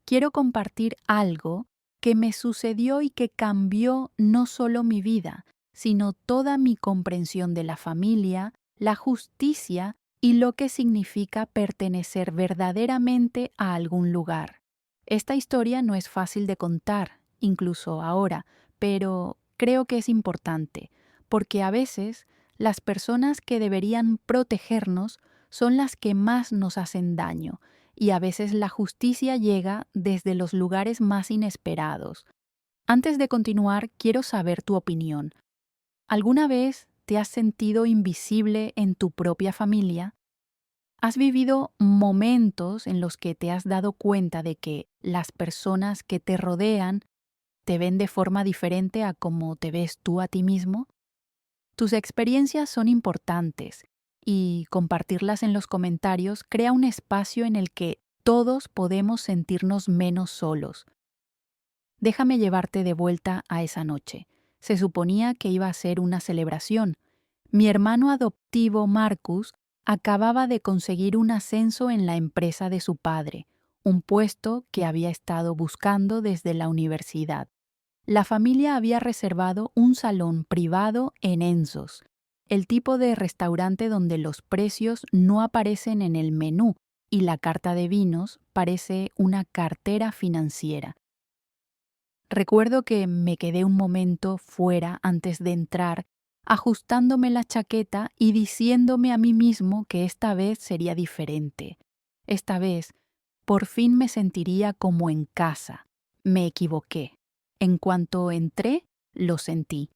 quiero compartir algo que me sucedió y que cambió no solo mi vida, sino toda mi comprensión de la familia, la justicia y lo que significa pertenecer verdaderamente a algún lugar. Esta historia no es fácil de contar, incluso ahora, pero creo que es importante, porque a veces las personas que deberían protegernos son las que más nos hacen daño, y a veces la justicia llega desde los lugares más inesperados. Antes de continuar, quiero saber tu opinión. ¿Alguna vez te has sentido invisible en tu propia familia? ¿Has vivido momentos en los que te has dado cuenta de que las personas que te rodean te ven de forma diferente a cómo te ves tú a ti mismo? Tus experiencias son importantes y compartirlas en los comentarios crea un espacio en el que todos podemos sentirnos menos solos. Déjame llevarte de vuelta a esa noche. Se suponía que iba a ser una celebración. Mi hermano adoptivo Marcus acababa de conseguir un ascenso en la empresa de su padre, un puesto que había estado buscando desde la universidad. La familia había reservado un salón privado en Enzo's, el tipo de restaurante donde los precios no aparecen en el menú y la carta de vinos parece una cartera financiera. Recuerdo que me quedé un momento fuera antes de entrar, ajustándome la chaqueta y diciéndome a mí mismo que esta vez sería diferente. Esta vez, por fin me sentiría como en casa. Me equivoqué. En cuanto entré, lo sentí.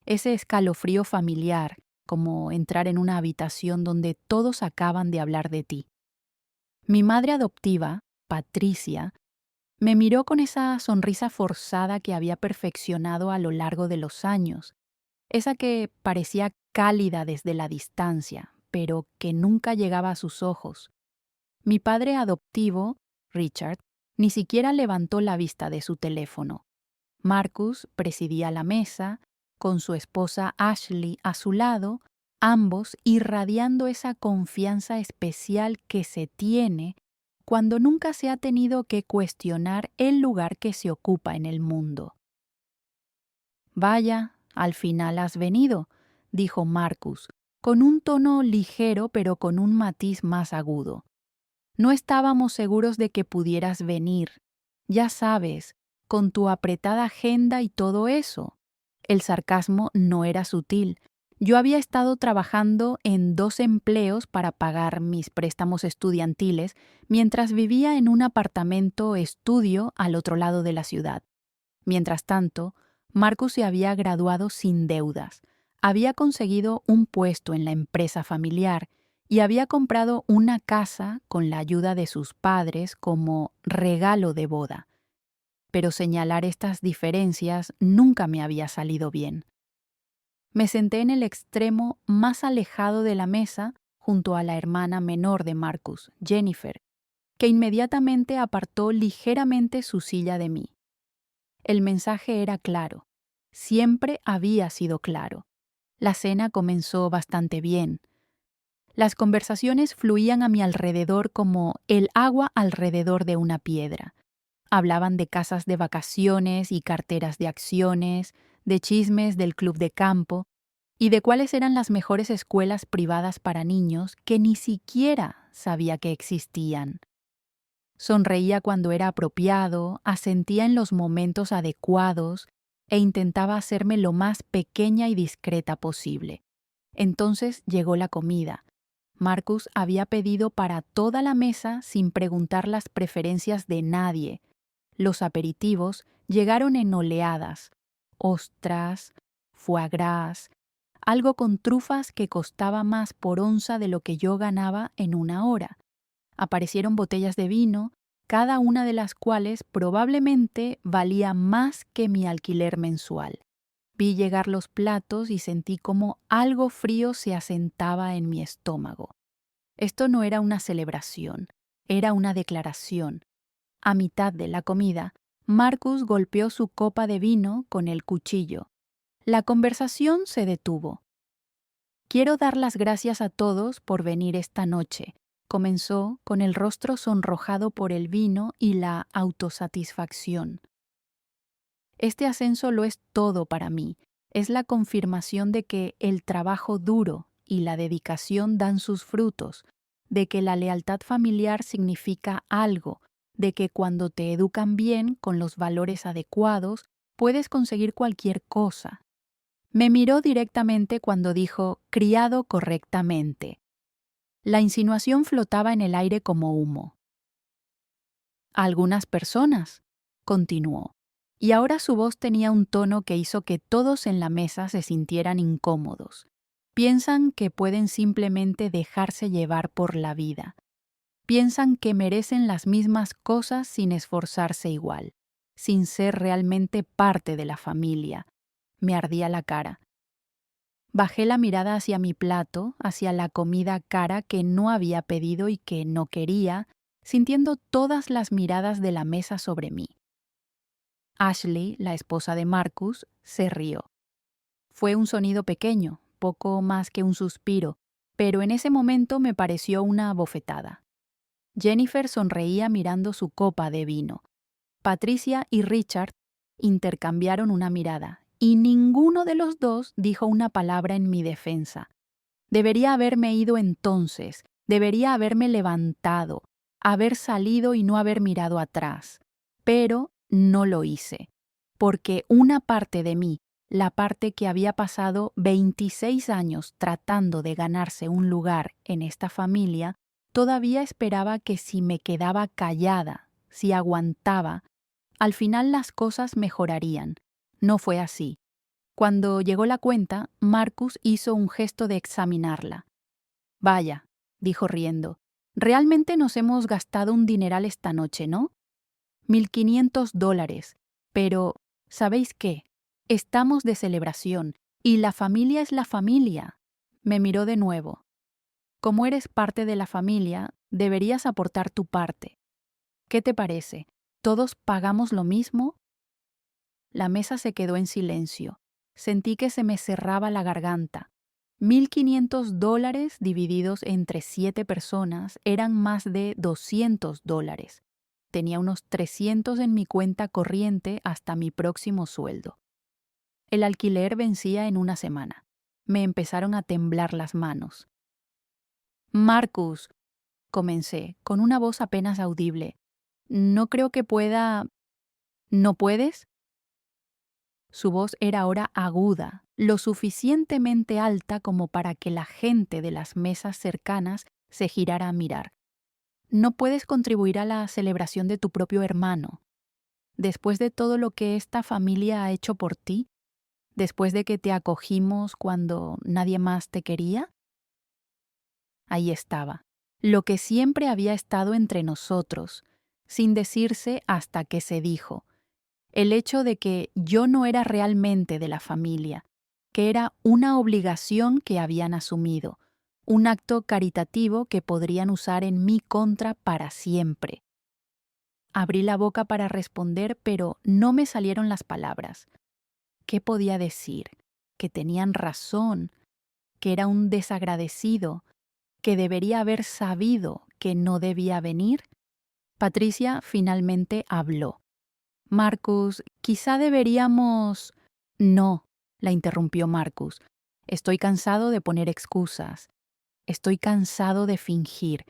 Ese escalofrío familiar, como entrar en una habitación donde todos acaban de hablar de ti. Mi madre adoptiva, Patricia, me miró con esa sonrisa forzada que había perfeccionado a lo largo de los años, esa que parecía cálida desde la distancia, pero que nunca llegaba a sus ojos. Mi padre adoptivo, Richard, ni siquiera levantó la vista de su teléfono. Marcus presidía la mesa, con su esposa Ashley a su lado, ambos irradiando esa confianza especial que se tiene cuando nunca se ha tenido que cuestionar el lugar que se ocupa en el mundo. «Vaya, al final has venido», dijo Marcus, con un tono ligero pero con un matiz más agudo. «No estábamos seguros de que pudieras venir. Ya sabes, con tu apretada agenda y todo eso». El sarcasmo no era sutil. Yo había estado trabajando en 2 empleos para pagar mis préstamos estudiantiles mientras vivía en un apartamento estudio al otro lado de la ciudad. Mientras tanto, Marcus se había graduado sin deudas, había conseguido un puesto en la empresa familiar y había comprado una casa con la ayuda de sus padres como regalo de boda. Pero señalar estas diferencias nunca me había salido bien. Me senté en el extremo más alejado de la mesa junto a la hermana menor de Marcus, Jennifer, que inmediatamente apartó ligeramente su silla de mí. El mensaje era claro. Siempre había sido claro. La cena comenzó bastante bien. Las conversaciones fluían a mi alrededor como el agua alrededor de una piedra. Hablaban de casas de vacaciones y carteras de acciones, de chismes del club de campo y de cuáles eran las mejores escuelas privadas para niños que ni siquiera sabía que existían. Sonreía cuando era apropiado, asentía en los momentos adecuados e intentaba hacerme lo más pequeña y discreta posible. Entonces llegó la comida. Marcus había pedido para toda la mesa sin preguntar las preferencias de nadie. Los aperitivos llegaron en oleadas: ostras, foie gras, algo con trufas que costaba más por onza de lo que yo ganaba en una hora. Aparecieron botellas de vino, cada una de las cuales probablemente valía más que mi alquiler mensual. Vi llegar los platos y sentí como algo frío se asentaba en mi estómago. Esto no era una celebración, era una declaración. A mitad de la comida, Marcus golpeó su copa de vino con el cuchillo. La conversación se detuvo. «Quiero dar las gracias a todos por venir esta noche», comenzó con el rostro sonrojado por el vino y la autosatisfacción. Este ascenso lo es todo para mí. Es la confirmación de que el trabajo duro y la dedicación dan sus frutos, de que la lealtad familiar significa algo, de que cuando te educan bien con los valores adecuados, puedes conseguir cualquier cosa. Me miró directamente cuando dijo criado correctamente. La insinuación flotaba en el aire como humo. Algunas personas, continuó, y ahora su voz tenía un tono que hizo que todos en la mesa se sintieran incómodos. Piensan que pueden simplemente dejarse llevar por la vida. Piensan que merecen las mismas cosas sin esforzarse igual, sin ser realmente parte de la familia. Me ardía la cara. Bajé la mirada hacia mi plato, hacia la comida cara que no había pedido y que no quería, sintiendo todas las miradas de la mesa sobre mí. Ashley, la esposa de Marcus, se rió. Fue un sonido pequeño, poco más que un suspiro, pero en ese momento me pareció una bofetada. Jennifer sonreía mirando su copa de vino. Patricia y Richard intercambiaron una mirada, y ninguno de los dos dijo una palabra en mi defensa. Debería haberme ido entonces, debería haberme levantado, haber salido y no haber mirado atrás. Pero no lo hice, porque una parte de mí, la parte que había pasado 26 años tratando de ganarse un lugar en esta familia, todavía esperaba que si me quedaba callada, si aguantaba, al final las cosas mejorarían. No fue así. Cuando llegó la cuenta, Marcus hizo un gesto de examinarla. Vaya, dijo riendo, realmente nos hemos gastado un dineral esta noche, ¿no? $1,500. Pero, ¿sabéis qué? Estamos de celebración, y la familia es la familia. Me miró de nuevo. Como eres parte de la familia, deberías aportar tu parte. ¿Qué te parece? ¿Todos pagamos lo mismo? La mesa se quedó en silencio. Sentí que se me cerraba la garganta. $1,500 divididos entre 7 personas eran más de $200. Tenía unos 300 en mi cuenta corriente hasta mi próximo sueldo. El alquiler vencía en una semana. Me empezaron a temblar las manos. Marcus, comencé, con una voz apenas audible. No creo que pueda... ¿No puedes? Su voz era ahora aguda, lo suficientemente alta como para que la gente de las mesas cercanas se girara a mirar. No puedes contribuir a la celebración de tu propio hermano. Después de todo lo que esta familia ha hecho por ti, después de que te acogimos cuando nadie más te quería. Ahí estaba, lo que siempre había estado entre nosotros, sin decirse hasta que se dijo. El hecho de que yo no era realmente de la familia, que era una obligación que habían asumido, un acto caritativo que podrían usar en mi contra para siempre. Abrí la boca para responder, pero no me salieron las palabras. ¿Qué podía decir? Que tenían razón, que era un desagradecido, que debería haber sabido que no debía venir. Patricia finalmente habló. Marcus, quizá deberíamos... No, la interrumpió Marcus. Estoy cansado de poner excusas. Estoy cansado de fingir.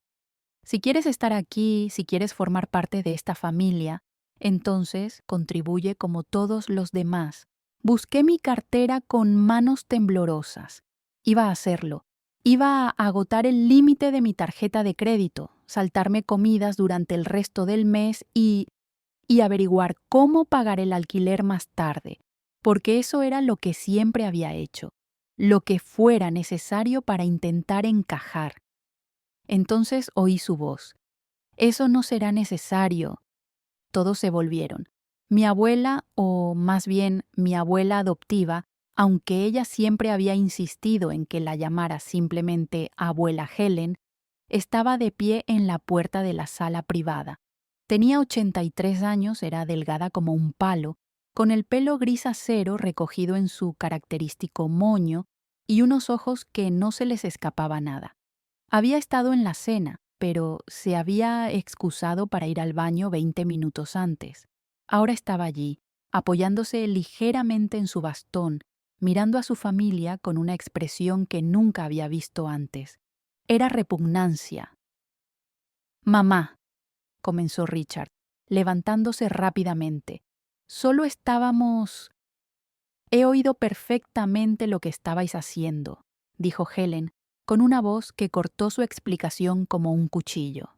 Si quieres estar aquí, si quieres formar parte de esta familia, entonces contribuye como todos los demás. Busqué mi cartera con manos temblorosas. Iba a hacerlo. Iba a agotar el límite de mi tarjeta de crédito, saltarme comidas durante el resto del mes y averiguar cómo pagar el alquiler más tarde, porque eso era lo que siempre había hecho, lo que fuera necesario para intentar encajar. Entonces oí su voz. Eso no será necesario. Todos se volvieron. Mi abuela, o más bien mi abuela adoptiva, aunque ella siempre había insistido en que la llamara simplemente abuela Helen, estaba de pie en la puerta de la sala privada. Tenía 83 años, era delgada como un palo, con el pelo gris acero recogido en su característico moño y unos ojos que no se les escapaba nada. Había estado en la cena, pero se había excusado para ir al baño 20 minutos antes. Ahora estaba allí, apoyándose ligeramente en su bastón, mirando a su familia con una expresión que nunca había visto antes. Era repugnancia. «Mamá», comenzó Richard, levantándose rápidamente. «Solo estábamos...» «He oído perfectamente lo que estabais haciendo», dijo Helen, con una voz que cortó su explicación como un cuchillo.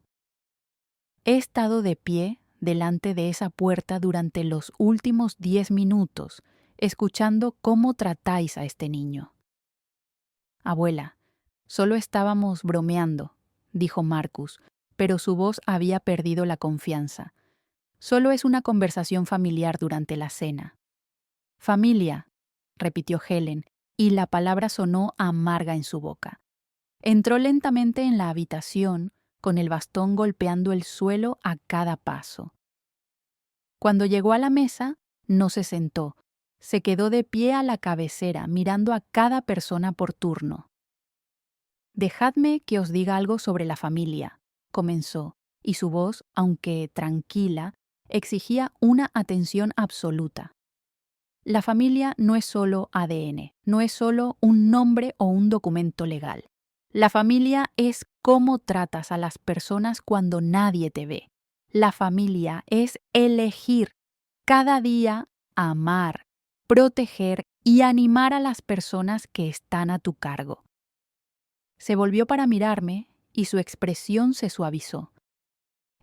«He estado de pie delante de esa puerta durante los últimos 10 minutos, escuchando cómo tratáis a este niño». «Abuela, solo estábamos bromeando», dijo Marcus, pero su voz había perdido la confianza. «Solo es una conversación familiar durante la cena». «Familia», repitió Helen, y la palabra sonó amarga en su boca. Entró lentamente en la habitación, con el bastón golpeando el suelo a cada paso. Cuando llegó a la mesa, no se sentó. Se quedó de pie a la cabecera, mirando a cada persona por turno. «Dejadme que os diga algo sobre la familia», comenzó, y su voz, aunque tranquila, exigía una atención absoluta. La familia no es solo ADN, no es solo un nombre o un documento legal. La familia es cómo tratas a las personas cuando nadie te ve. La familia es elegir cada día amar, proteger y animar a las personas que están a tu cargo. Se volvió para mirarme y su expresión se suavizó.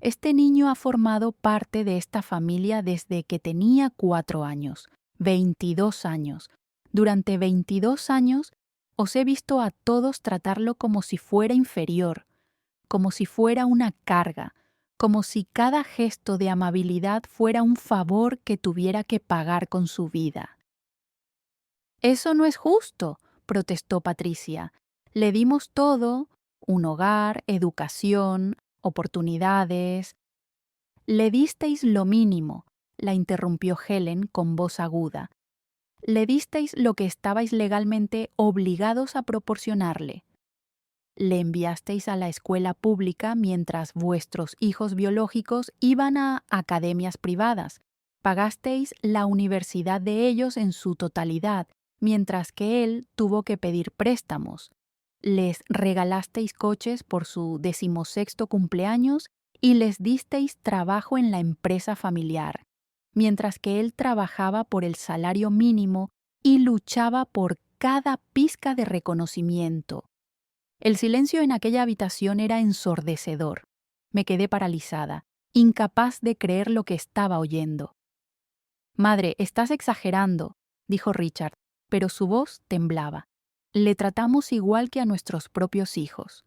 Este niño ha formado parte de esta familia desde que tenía 4 años, 22 años. Durante 22 años os he visto a todos tratarlo como si fuera inferior, como si fuera una carga, como si cada gesto de amabilidad fuera un favor que tuviera que pagar con su vida. «Eso no es justo», protestó Patricia. «Le dimos todo, un hogar, educación, oportunidades». «Le disteis lo mínimo», la interrumpió Helen con voz aguda. «Le disteis lo que estabais legalmente obligados a proporcionarle. Le enviasteis a la escuela pública mientras vuestros hijos biológicos iban a academias privadas. Pagasteis la universidad de ellos en su totalidad, mientras que él tuvo que pedir préstamos. Les regalasteis coches por su 16º cumpleaños y les disteis trabajo en la empresa familiar, mientras que él trabajaba por el salario mínimo y luchaba por cada pizca de reconocimiento». El silencio en aquella habitación era ensordecedor. Me quedé paralizada, incapaz de creer lo que estaba oyendo. «Madre, estás exagerando», dijo Richard, pero su voz temblaba. «Le tratamos igual que a nuestros propios hijos».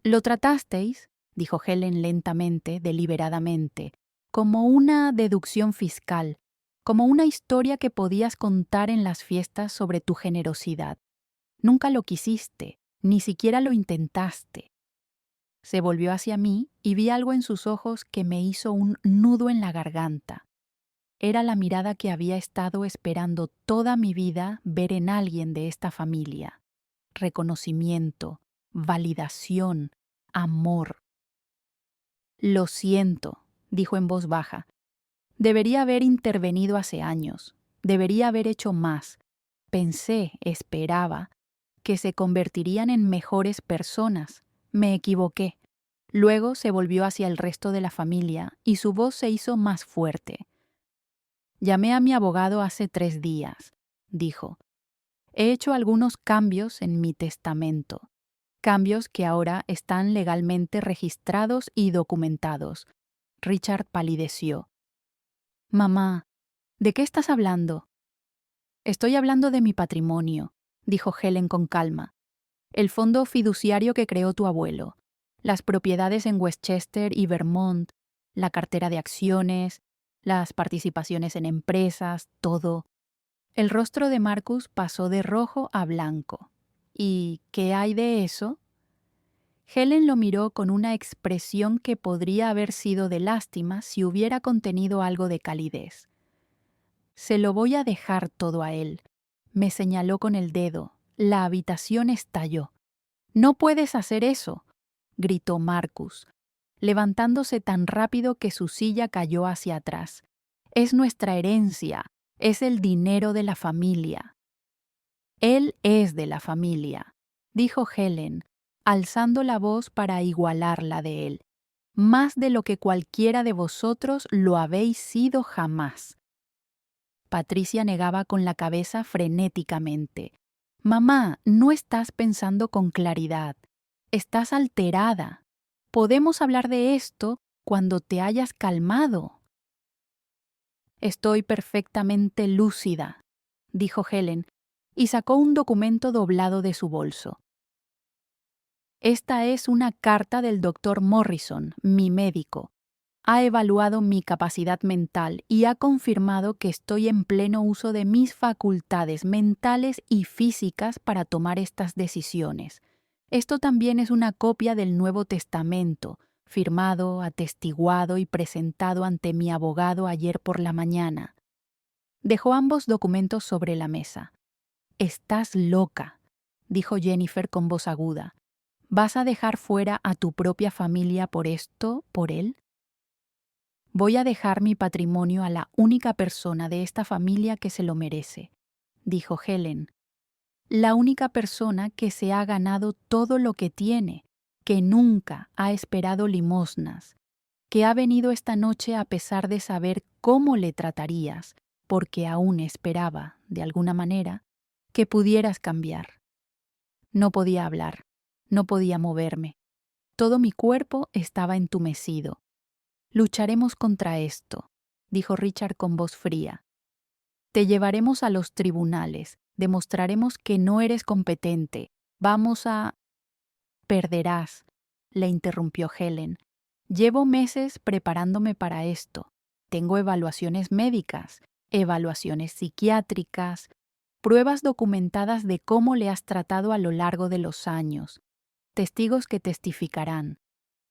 «Lo tratasteis», dijo Helen lentamente, deliberadamente, «como una deducción fiscal, como una historia que podías contar en las fiestas sobre tu generosidad. Nunca lo quisiste, ni siquiera lo intentaste». Se volvió hacia mí y vi algo en sus ojos que me hizo un nudo en la garganta. Era la mirada que había estado esperando toda mi vida ver en alguien de esta familia. Reconocimiento, validación, amor. «Lo siento», dijo en voz baja. «Debería haber intervenido hace años. Debería haber hecho más. Pensé, esperaba, que se convertirían en mejores personas. Me equivoqué». Luego se volvió hacia el resto de la familia y su voz se hizo más fuerte. «Llamé a mi abogado hace 3 días», dijo. «He hecho algunos cambios en mi testamento. Cambios que ahora están legalmente registrados y documentados». Richard palideció. «Mamá, ¿de qué estás hablando?» «Estoy hablando de mi patrimonio», dijo Helen con calma. «El fondo fiduciario que creó tu abuelo, las propiedades en Westchester y Vermont, la cartera de acciones, las participaciones en empresas, todo». El rostro de Marcus pasó de rojo a blanco. «¿Y qué hay de eso?» Helen lo miró con una expresión que podría haber sido de lástima si hubiera contenido algo de calidez. «Se lo voy a dejar todo a él», me señaló con el dedo. La habitación estalló. «No puedes hacer eso», gritó Marcus, levantándose tan rápido que su silla cayó hacia atrás. Es nuestra herencia, es el dinero de la familia. Él es de la familia, dijo Helen, alzando la voz para igualar la de él. Más de lo que cualquiera de vosotros lo habéis sido jamás. Patricia negaba con la cabeza frenéticamente. Mamá, no estás pensando con claridad. Estás alterada. Podemos hablar de esto cuando te hayas calmado. Estoy perfectamente lúcida, dijo Helen, y sacó un documento doblado de su bolso. Esta es una carta del doctor Morrison, mi médico. Ha evaluado mi capacidad mental y ha confirmado que estoy en pleno uso de mis facultades mentales y físicas para tomar estas decisiones. Esto también es una copia del Nuevo Testamento, firmado, atestiguado y presentado ante mi abogado ayer por la mañana. Dejó ambos documentos sobre la mesa. «Estás loca», dijo Jennifer con voz aguda. «¿Vas a dejar fuera a tu propia familia por esto, por él?» «Voy a dejar mi patrimonio a la única persona de esta familia que se lo merece», dijo Helen. «La única persona que se ha ganado todo lo que tiene, que nunca ha esperado limosnas, que ha venido esta noche a pesar de saber cómo le tratarías, porque aún esperaba, de alguna manera, que pudieras cambiar». No podía hablar, no podía moverme. Todo mi cuerpo estaba entumecido. «Lucharemos contra esto», dijo Richard con voz fría. «Te llevaremos a los tribunales, demostraremos que no eres competente. Vamos a...» «Perderás», le interrumpió Helen. «Llevo meses preparándome para esto. Tengo evaluaciones médicas, evaluaciones psiquiátricas, pruebas documentadas de cómo le has tratado a lo largo de los años, testigos que testificarán.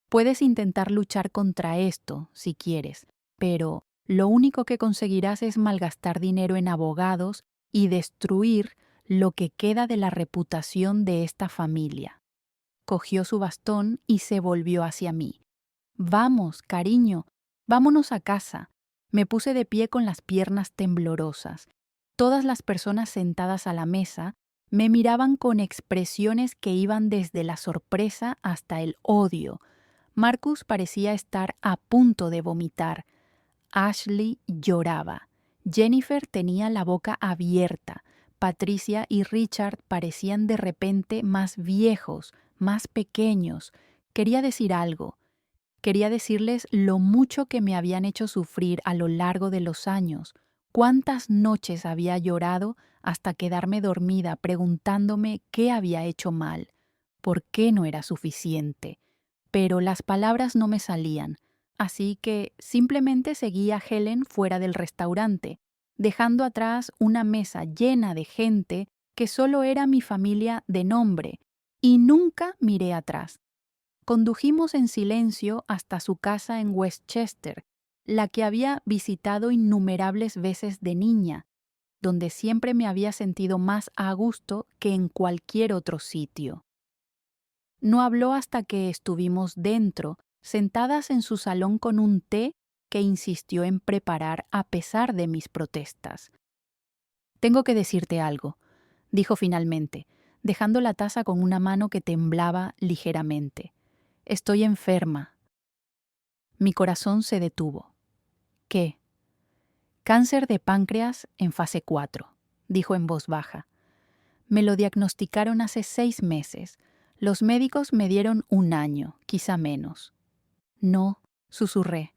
Puedes intentar luchar contra esto, si quieres, pero lo único que conseguirás es malgastar dinero en abogados y destruir lo que queda de la reputación de esta familia». Cogió su bastón y se volvió hacia mí. «Vamos, cariño, vámonos a casa». Me puse de pie con las piernas temblorosas. Todas las personas sentadas a la mesa me miraban con expresiones que iban desde la sorpresa hasta el odio. Marcus parecía estar a punto de vomitar. Ashley lloraba. Jennifer tenía la boca abierta. Patricia y Richard parecían de repente más viejos, más pequeños. Quería decir algo. Quería decirles lo mucho que me habían hecho sufrir a lo largo de los años. Cuántas noches había llorado hasta quedarme dormida preguntándome qué había hecho mal, por qué no era suficiente. Pero las palabras no me salían, así que simplemente seguí a Helen fuera del restaurante, dejando atrás una mesa llena de gente que solo era mi familia de nombre, y nunca miré atrás. Condujimos en silencio hasta su casa en Westchester, la que había visitado innumerables veces de niña, donde siempre me había sentido más a gusto que en cualquier otro sitio. No habló hasta que estuvimos dentro, sentadas en su salón con un té que insistió en preparar a pesar de mis protestas. «Tengo que decirte algo», dijo finalmente, dejando la taza con una mano que temblaba ligeramente. «Estoy enferma». Mi corazón se detuvo. «¿Qué?» «Cáncer de páncreas en fase 4», dijo en voz baja. «Me lo diagnosticaron hace 6 meses. Los médicos me dieron 1 año, quizá menos». «No», susurré.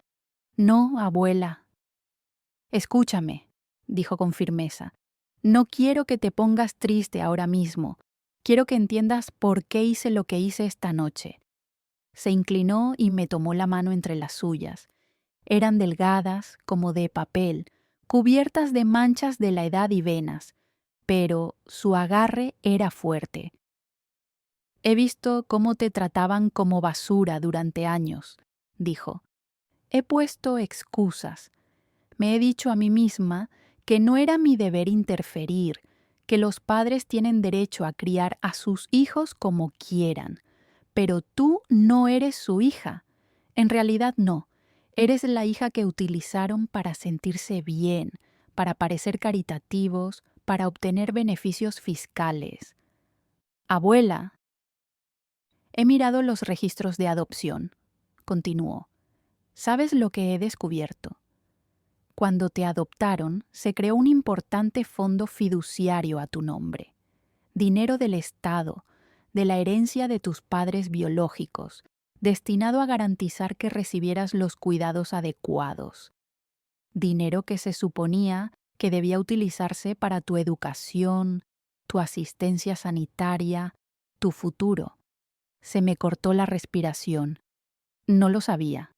«No, abuela». «Escúchame», dijo con firmeza. «No quiero que te pongas triste ahora mismo. Quiero que entiendas por qué hice lo que hice esta noche». Se inclinó y me tomó la mano entre las suyas. Eran delgadas, como de papel, cubiertas de manchas de la edad y venas, pero su agarre era fuerte. «He visto cómo te trataban como basura durante años», dijo. «He puesto excusas. Me he dicho a mí misma que no era mi deber interferir, que los padres tienen derecho a criar a sus hijos como quieran. Pero tú no eres su hija. En realidad no. Eres la hija que utilizaron para sentirse bien, para parecer caritativos, para obtener beneficios fiscales. Abuela, he mirado los registros de adopción, continuó. ¿Sabes lo que he descubierto? Cuando te adoptaron, se creó un importante fondo fiduciario a tu nombre. Dinero del Estado, de la herencia de tus padres biológicos, destinado a garantizar que recibieras los cuidados adecuados. Dinero que se suponía que debía utilizarse para tu educación, tu asistencia sanitaria, tu futuro. Se me cortó la respiración. No lo sabía.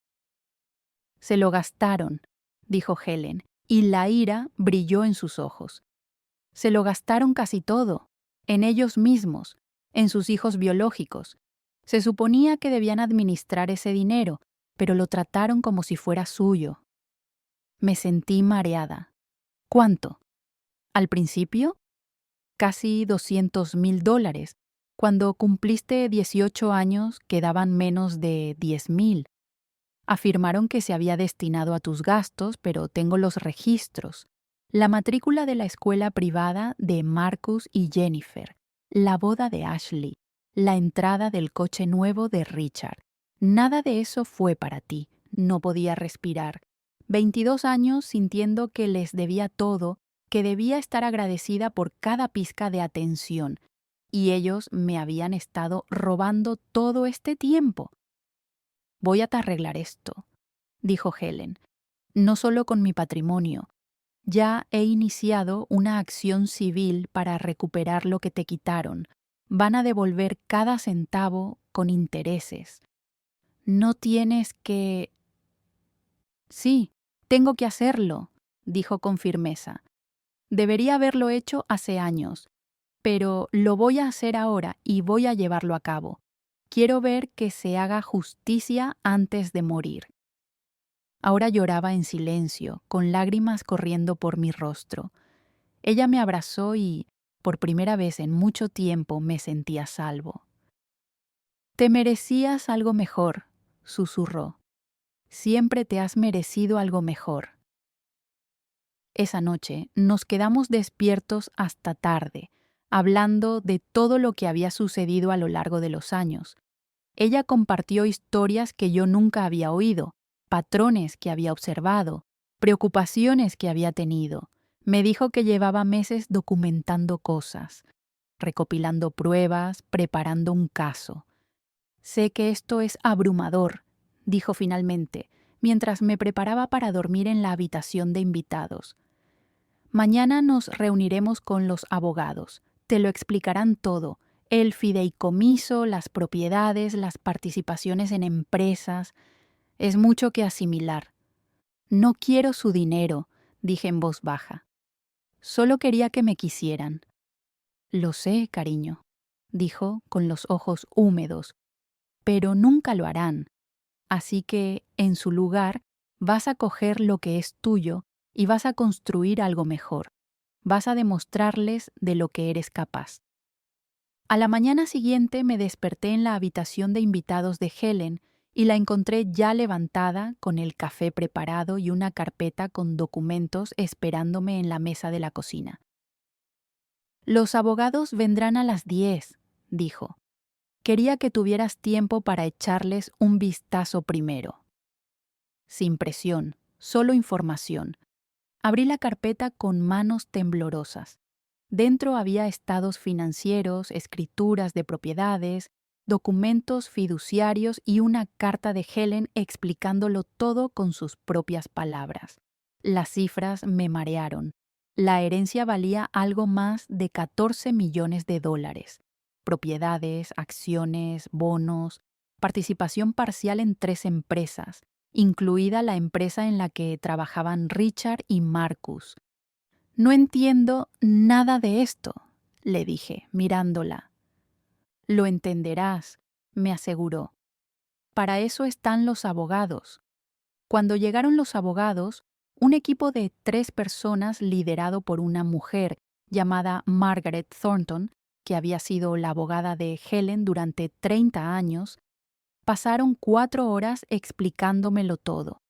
Se lo gastaron, dijo Helen, y la ira brilló en sus ojos. Se lo gastaron casi todo, en ellos mismos, en sus hijos biológicos. Se suponía que debían administrar ese dinero, pero lo trataron como si fuera suyo. Me sentí mareada. ¿Cuánto? Al principio, casi $200,000. Cuando cumpliste 18 años, quedaban menos de 10,000. Afirmaron que se había destinado a tus gastos, pero tengo los registros. La matrícula de la escuela privada de Marcus y Jennifer, la boda de Ashley, la entrada del coche nuevo de Richard. Nada de eso fue para ti. No podía respirar. 22 años sintiendo que les debía todo, que debía estar agradecida por cada pizca de atención. Y ellos me habían estado robando todo este tiempo. Voy a arreglar esto, dijo Helen. No solo con mi patrimonio. Ya he iniciado una acción civil para recuperar lo que te quitaron. Van a devolver cada centavo con intereses. No tienes que... Sí, tengo que hacerlo, dijo con firmeza. Debería haberlo hecho hace años, pero lo voy a hacer ahora y voy a llevarlo a cabo. Quiero ver que se haga justicia antes de morir. Ahora lloraba en silencio, con lágrimas corriendo por mi rostro. Ella me abrazó y, por primera vez en mucho tiempo, me sentí a salvo. Te merecías algo mejor, susurró. Siempre te has merecido algo mejor. Esa noche nos quedamos despiertos hasta tarde, hablando de todo lo que había sucedido a lo largo de los años. Ella compartió historias que yo nunca había oído, patrones que había observado, preocupaciones que había tenido. Me dijo que llevaba meses documentando cosas, recopilando pruebas, preparando un caso. Sé que esto es abrumador, dijo finalmente, mientras me preparaba para dormir en la habitación de invitados. Mañana nos reuniremos con los abogados. Te lo explicarán todo. El fideicomiso, las propiedades, las participaciones en empresas. Es mucho que asimilar. No quiero su dinero, dije en voz baja. Solo quería que me quisieran. Lo sé, cariño, dijo con los ojos húmedos, pero nunca lo harán. Así que, en su lugar, vas a coger lo que es tuyo y vas a construir algo mejor. Vas a demostrarles de lo que eres capaz. A la mañana siguiente me desperté en la habitación de invitados de Helen y la encontré ya levantada, con el café preparado y una carpeta con documentos esperándome en la mesa de la cocina. Los abogados vendrán a las 10, dijo. Quería que tuvieras tiempo para echarles un vistazo primero. Sin presión, solo información. Abrí la carpeta con manos temblorosas. Dentro había estados financieros, escrituras de propiedades, documentos fiduciarios y una carta de Helen explicándolo todo con sus propias palabras. Las cifras me marearon. La herencia valía algo más de $14 millones. Propiedades, acciones, bonos, participación parcial en 3 empresas, incluida la empresa en la que trabajaban Richard y Marcus. No entiendo nada de esto, le dije, mirándola. Lo entenderás, me aseguró. Para eso están los abogados. Cuando llegaron los abogados, un equipo de 3 personas liderado por una mujer llamada Margaret Thornton que había sido la abogada de Helen durante 30 años, pasaron 4 horas explicándomelo todo.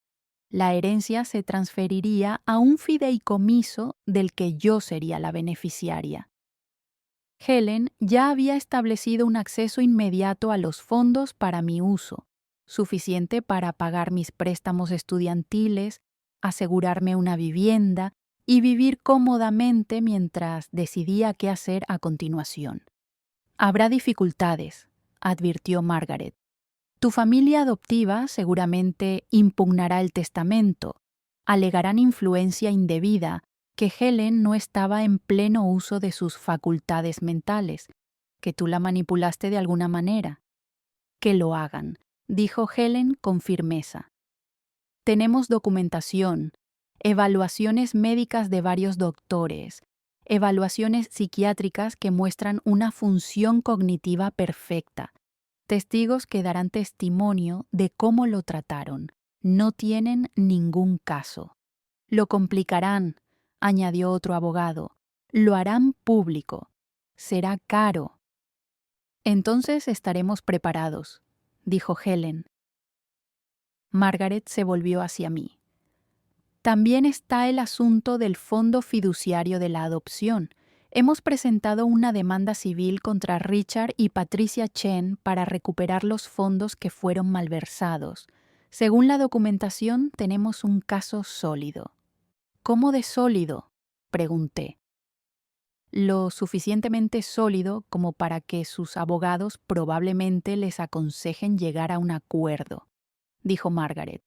La herencia se transferiría a un fideicomiso del que yo sería la beneficiaria. Helen ya había establecido un acceso inmediato a los fondos para mi uso, suficiente para pagar mis préstamos estudiantiles, asegurarme una vivienda y vivir cómodamente mientras decidía qué hacer a continuación. Habrá dificultades, advirtió Margaret. Tu familia adoptiva seguramente impugnará el testamento, alegarán influencia indebida, que Helen no estaba en pleno uso de sus facultades mentales, que tú la manipulaste de alguna manera. Que lo hagan, dijo Helen con firmeza. Tenemos documentación, evaluaciones médicas de varios doctores, evaluaciones psiquiátricas que muestran una función cognitiva perfecta, testigos que darán testimonio de cómo lo trataron. No tienen ningún caso. Lo complicarán, añadió otro abogado. Lo harán público. Será caro. Entonces estaremos preparados, dijo Helen. Margaret se volvió hacia mí. También está el asunto del fondo fiduciario de la adopción. Hemos presentado una demanda civil contra Richard y Patricia Chen para recuperar los fondos que fueron malversados. Según la documentación, tenemos un caso sólido. ¿Cómo de sólido?, pregunté. Lo suficientemente sólido como para que sus abogados probablemente les aconsejen llegar a un acuerdo, dijo Margaret.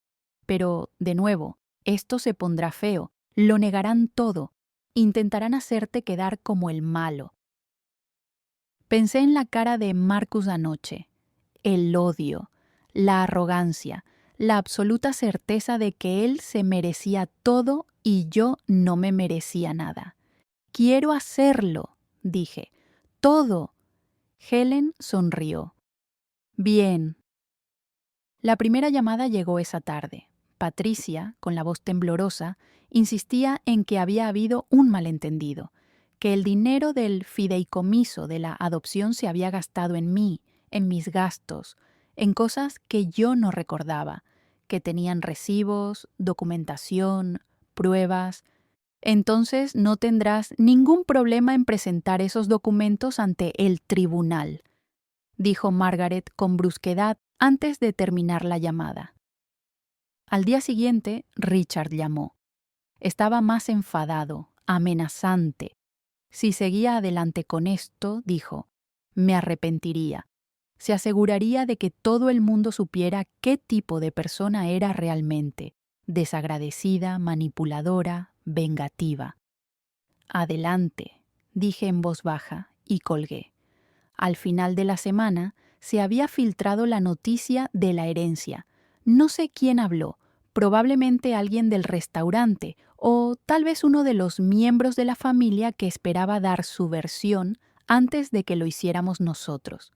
Pero, de nuevo, esto se pondrá feo, lo negarán todo, intentarán hacerte quedar como el malo. Pensé en la cara de Marcus anoche, el odio, la arrogancia, la absoluta certeza de que él se merecía todo y yo no me merecía nada. Quiero hacerlo, dije. Todo. Helen sonrió. Bien. La primera llamada llegó esa tarde. Patricia, con la voz temblorosa, insistía en que había habido un malentendido, que el dinero del fideicomiso de la adopción se había gastado en mí, en mis gastos, en cosas que yo no recordaba, que tenían recibos, documentación, pruebas. Entonces no tendrás ningún problema en presentar esos documentos ante el tribunal, dijo Margaret con brusquedad antes de terminar la llamada. Al día siguiente, Richard llamó. Estaba más enfadado, amenazante. Si seguía adelante con esto, dijo, me arrepentiría. Se aseguraría de que todo el mundo supiera qué tipo de persona era realmente, desagradecida, manipuladora, vengativa. Adelante, dije en voz baja y colgué. Al final de la semana se había filtrado la noticia de la herencia. No sé quién habló, probablemente alguien del restaurante o tal vez uno de los miembros de la familia que esperaba dar su versión antes de que lo hiciéramos nosotros.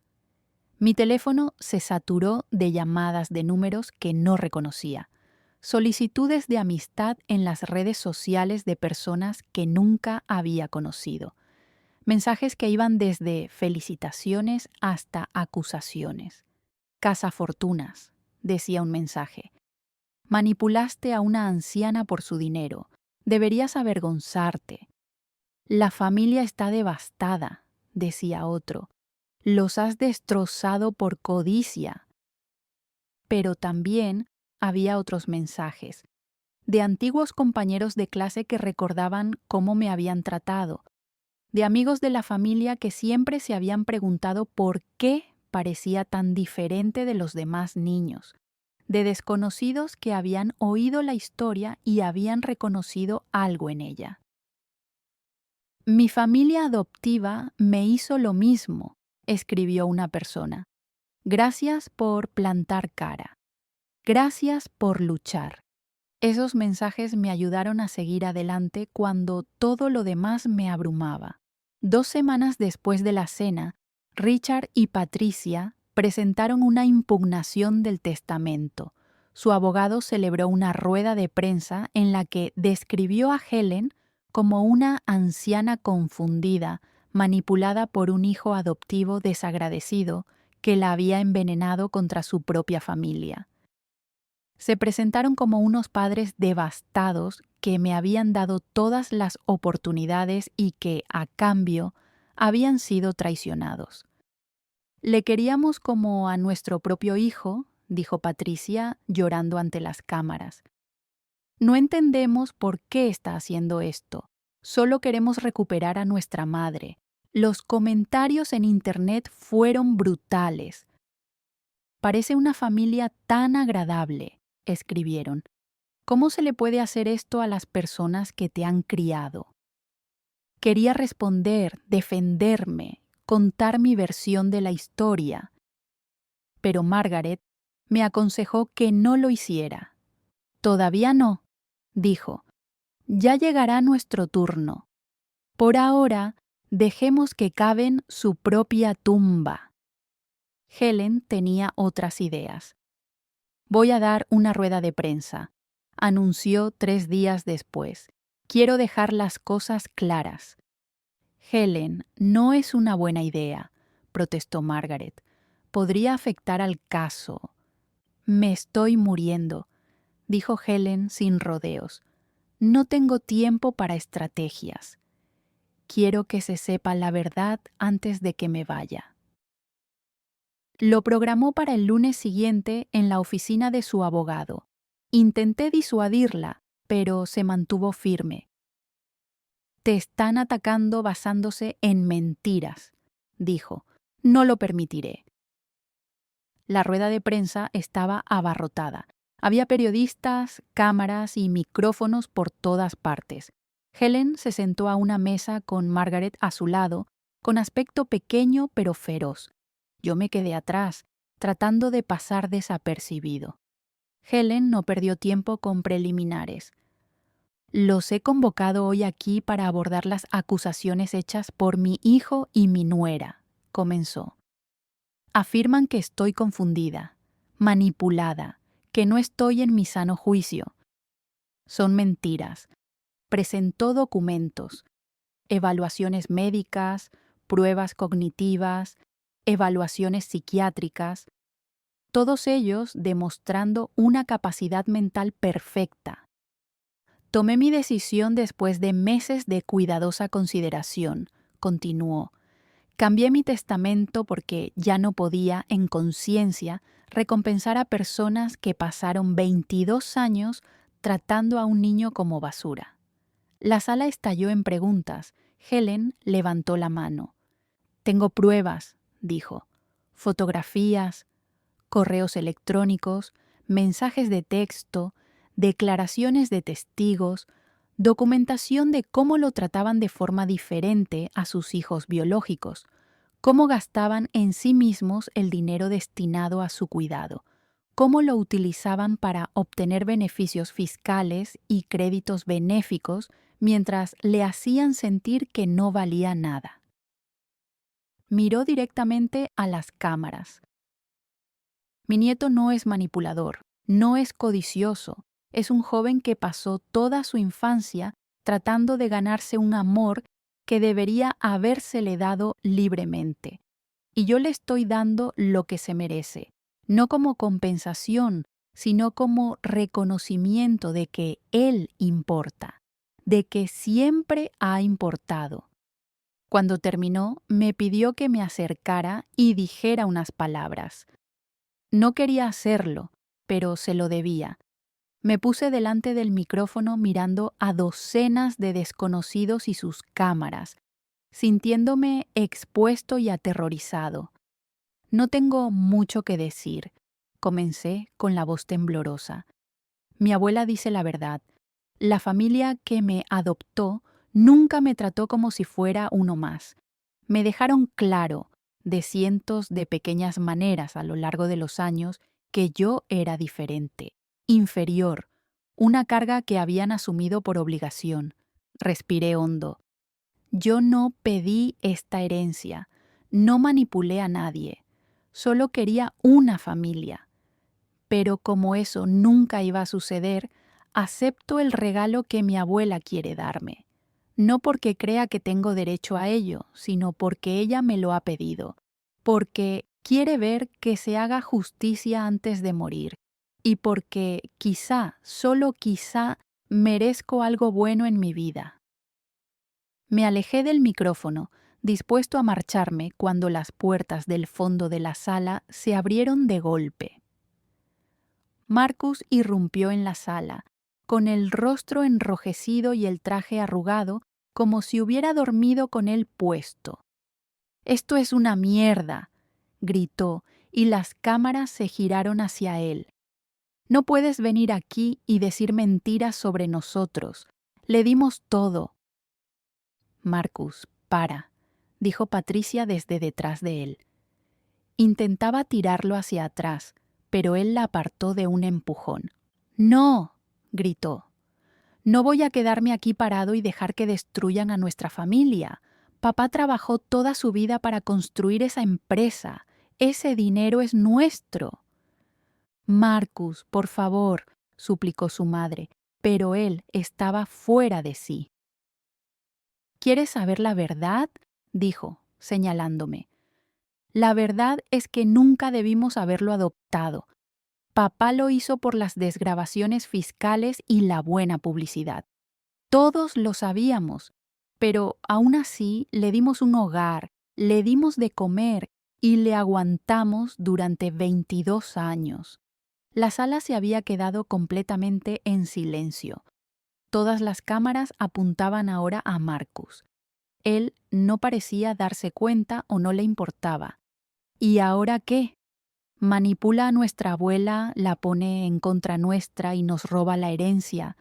Mi teléfono se saturó de llamadas de números que no reconocía, solicitudes de amistad en las redes sociales de personas que nunca había conocido, mensajes que iban desde felicitaciones hasta acusaciones. Cazafortunas, decía un mensaje. Manipulaste a una anciana por su dinero. Deberías avergonzarte. La familia está devastada, decía otro. Los has destrozado por codicia. Pero también había otros mensajes, de antiguos compañeros de clase que recordaban cómo me habían tratado, de amigos de la familia que siempre se habían preguntado por qué parecía tan diferente de los demás niños, de desconocidos que habían oído la historia y habían reconocido algo en ella. Mi familia adoptiva me hizo lo mismo, escribió una persona. Gracias por plantar cara. Gracias por luchar. Esos mensajes me ayudaron a seguir adelante cuando todo lo demás me abrumaba. 2 semanas después de la cena, Richard y Patricia presentaron una impugnación del testamento. Su abogado celebró una rueda de prensa en la que describió a Helen como una anciana confundida, manipulada por un hijo adoptivo desagradecido que la había envenenado contra su propia familia. Se presentaron como unos padres devastados que me habían dado todas las oportunidades y que, a cambio, habían sido traicionados. Le queríamos como a nuestro propio hijo, dijo Patricia, llorando ante las cámaras. No entendemos por qué está haciendo esto. Solo queremos recuperar a nuestra madre. Los comentarios en Internet fueron brutales. Parece una familia tan agradable, escribieron. ¿Cómo se le puede hacer esto a las personas que te han criado? Quería responder, defenderme, contar mi versión de la historia. Pero Margaret me aconsejó que no lo hiciera. Todavía no, dijo. Ya llegará nuestro turno. Por ahora, dejemos que caven su propia tumba. Helen tenía otras ideas. Voy a dar una rueda de prensa, anunció 3 días después. Quiero dejar las cosas claras. Helen, no es una buena idea, protestó Margaret. Podría afectar al caso. Me estoy muriendo, dijo Helen sin rodeos. No tengo tiempo para estrategias. Quiero que se sepa la verdad antes de que me vaya. Lo programó para el lunes siguiente en la oficina de su abogado. Intenté disuadirla, pero se mantuvo firme. Te están atacando basándose en mentiras, dijo. No lo permitiré. La rueda de prensa estaba abarrotada. Había periodistas, cámaras y micrófonos por todas partes. Helen se sentó a una mesa con Margaret a su lado, con aspecto pequeño pero feroz. Yo me quedé atrás, tratando de pasar desapercibido. Helen no perdió tiempo con preliminares. Los he convocado hoy aquí para abordar las acusaciones hechas por mi hijo y mi nuera, comenzó. Afirman que estoy confundida, manipulada, que no estoy en mi sano juicio. Son mentiras. Presentó documentos, evaluaciones médicas, pruebas cognitivas, evaluaciones psiquiátricas, todos ellos demostrando una capacidad mental perfecta. Tomé mi decisión después de meses de cuidadosa consideración, continuó. Cambié mi testamento porque ya no podía, en conciencia, recompensar a personas que pasaron 22 años tratando a un niño como basura. La sala estalló en preguntas. Helen levantó la mano. Tengo pruebas, dijo. Fotografías, correos electrónicos, mensajes de texto, declaraciones de testigos, documentación de cómo lo trataban de forma diferente a sus hijos biológicos, cómo gastaban en sí mismos el dinero destinado a su cuidado, cómo lo utilizaban para obtener beneficios fiscales y créditos benéficos mientras le hacían sentir que no valía nada. Miró directamente a las cámaras. Mi nieto no es manipulador, no es codicioso, es un joven que pasó toda su infancia tratando de ganarse un amor que debería habérsele dado libremente. Y yo le estoy dando lo que se merece, no como compensación, sino como reconocimiento de que él importa, de que siempre ha importado. Cuando terminó, me pidió que me acercara y dijera unas palabras. No quería hacerlo, pero se lo debía. Me puse delante del micrófono mirando a docenas de desconocidos y sus cámaras, sintiéndome expuesto y aterrorizado. No tengo mucho que decir, comencé con la voz temblorosa. Mi abuela dice la verdad. La familia que me adoptó nunca me trató como si fuera uno más. Me dejaron claro, de cientos de pequeñas maneras a lo largo de los años, que yo era diferente, inferior, una carga que habían asumido por obligación. Respiré hondo. Yo no pedí esta herencia, no manipulé a nadie, solo quería una familia. Pero como eso nunca iba a suceder, acepto el regalo que mi abuela quiere darme. no porque crea que tengo derecho a ello, sino porque ella me lo ha pedido, porque quiere ver que se haga justicia antes de morir, y porque quizá, solo quizá, merezco algo bueno en mi vida. Me alejé del micrófono, dispuesto a marcharme cuando las puertas del fondo de la sala se abrieron de golpe. Marcus irrumpió en la sala, con el rostro enrojecido y el traje arrugado, como si hubiera dormido con él puesto. «¡Esto es una mierda!», gritó, y las cámaras se giraron hacia él. «No puedes venir aquí y decir mentiras sobre nosotros. Le dimos todo». «Marcus, para», dijo Patricia desde detrás de él. Intentaba tirarlo hacia atrás, pero él la apartó de un empujón. «¡No!», gritó. «No voy a quedarme aquí parado y dejar que destruyan a nuestra familia. Papá trabajó toda su vida para construir esa empresa. Ese dinero es nuestro». «Marcus, por favor», suplicó su madre, pero él estaba fuera de sí. «¿Quieres saber la verdad?», dijo, señalándome. «La verdad es que nunca debimos haberlo adoptado. Papá lo hizo por las desgravaciones fiscales y la buena publicidad. Todos lo sabíamos, pero aún así le dimos un hogar, le dimos de comer y le aguantamos durante 22 años. La sala se había quedado completamente en silencio. Todas las cámaras apuntaban ahora a Marcus. Él no parecía darse cuenta o no le importaba. ¿Y ahora qué? Manipula a nuestra abuela, la pone en contra nuestra y nos roba la herencia.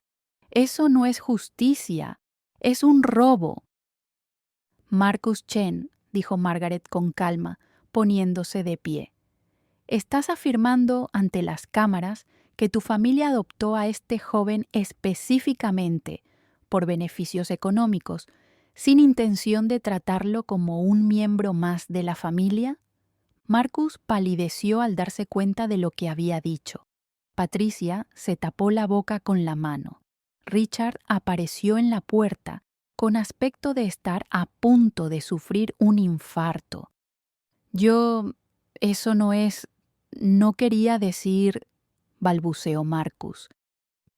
Eso no es justicia, es un robo. Marcus Chen, dijo Margaret con calma, poniéndose de pie. Estás afirmando ante las cámaras que tu familia adoptó a este joven específicamente por beneficios económicos, sin intención de tratarlo como un miembro más de la familia. Marcus palideció al darse cuenta de lo que había dicho. Patricia se tapó la boca con la mano. Richard apareció en la puerta, con aspecto de estar a punto de sufrir un infarto. Eso no es... No quería decir... balbuceó Marcus.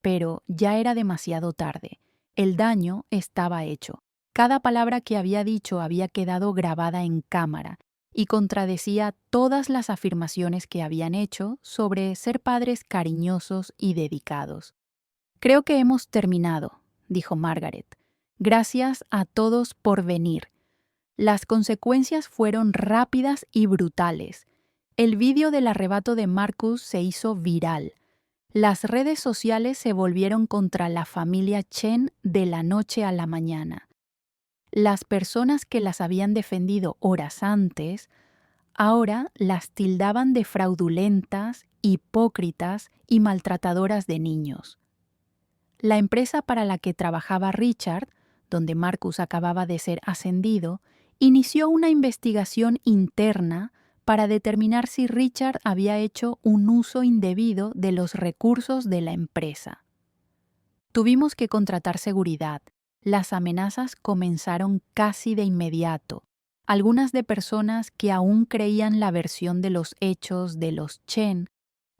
Pero ya era demasiado tarde. El daño estaba hecho. Cada palabra que había dicho había quedado grabada en cámara y contradecía todas las afirmaciones que habían hecho sobre ser padres cariñosos y dedicados. «Creo que hemos terminado», dijo Margaret. «Gracias a todos por venir». Las consecuencias fueron rápidas y brutales. El vídeo del arrebato de Marcus se hizo viral. Las redes sociales se volvieron contra la familia Chen de la noche a la mañana. Las personas que las habían defendido horas antes, ahora las tildaban de fraudulentas, hipócritas y maltratadoras de niños. La empresa para la que trabajaba Richard, donde Marcus acababa de ser ascendido, inició una investigación interna para determinar si Richard había hecho un uso indebido de los recursos de la empresa. Tuvimos que contratar seguridad. Las amenazas comenzaron casi de inmediato. Algunas de personas que aún creían la versión de los hechos de los Chen,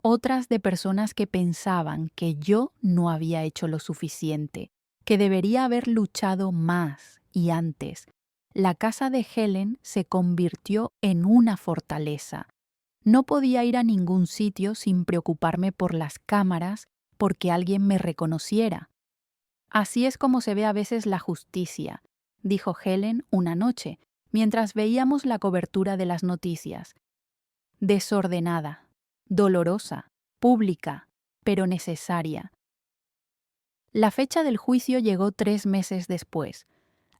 otras de personas que pensaban que yo no había hecho lo suficiente, que debería haber luchado más y antes. La casa de Helen se convirtió en una fortaleza. No podía ir a ningún sitio sin preocuparme por las cámaras porque alguien me reconociera. «Así es como se ve a veces la justicia», dijo Helen una noche, mientras veíamos la cobertura de las noticias. «Desordenada, dolorosa, pública, pero necesaria». La fecha del juicio llegó 3 meses después.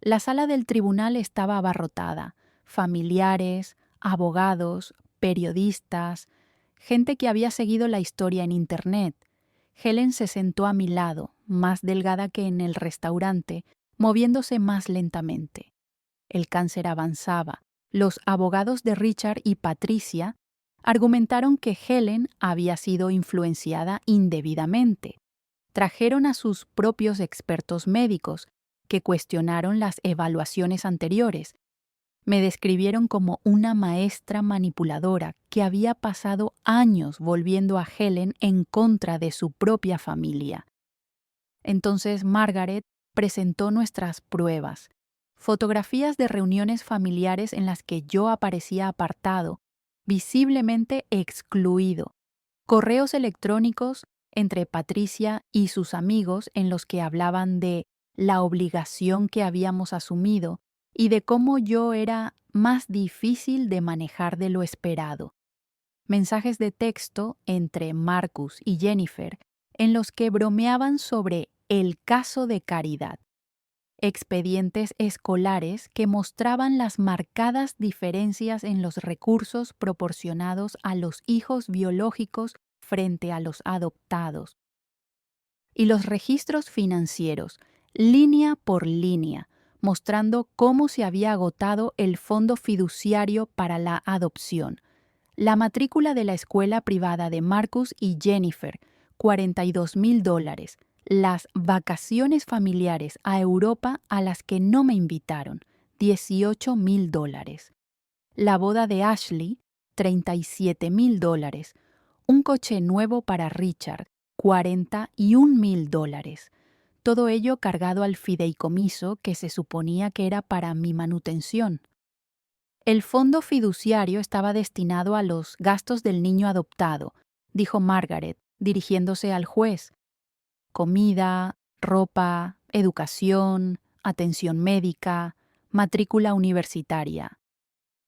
La sala del tribunal estaba abarrotada. Familiares, abogados, periodistas, gente que había seguido la historia en Internet. Helen se sentó a mi lado, más delgada que en el restaurante, moviéndose más lentamente. El cáncer avanzaba. Los abogados de Richard y Patricia argumentaron que Helen había sido influenciada indebidamente. Trajeron a sus propios expertos médicos, que cuestionaron las evaluaciones anteriores. Me describieron como una maestra manipuladora que había pasado años volviendo a Helen en contra de su propia familia. Entonces Margaret presentó nuestras pruebas, fotografías de reuniones familiares en las que yo aparecía apartado, visiblemente excluido, correos electrónicos entre Patricia y sus amigos en los que hablaban de la obligación que habíamos asumido y de cómo yo era más difícil de manejar de lo esperado. Mensajes de texto entre Marcus y Jennifer en los que bromeaban sobre el caso de Caridad. Expedientes escolares que mostraban las marcadas diferencias en los recursos proporcionados a los hijos biológicos frente a los adoptados. Y los registros financieros, línea por línea, mostrando cómo se había agotado el fondo fiduciario para la adopción. La matrícula de la escuela privada de Marcus y Jennifer, $42,000. Las vacaciones familiares a Europa a las que no me invitaron, $18,000. La boda de Ashley, $37,000. Un coche nuevo para Richard, $41,000. Todo ello cargado al fideicomiso que se suponía que era para mi manutención. El fondo fiduciario estaba destinado a los gastos del niño adoptado, dijo Margaret, dirigiéndose al juez. Comida, ropa, educación, atención médica, matrícula universitaria.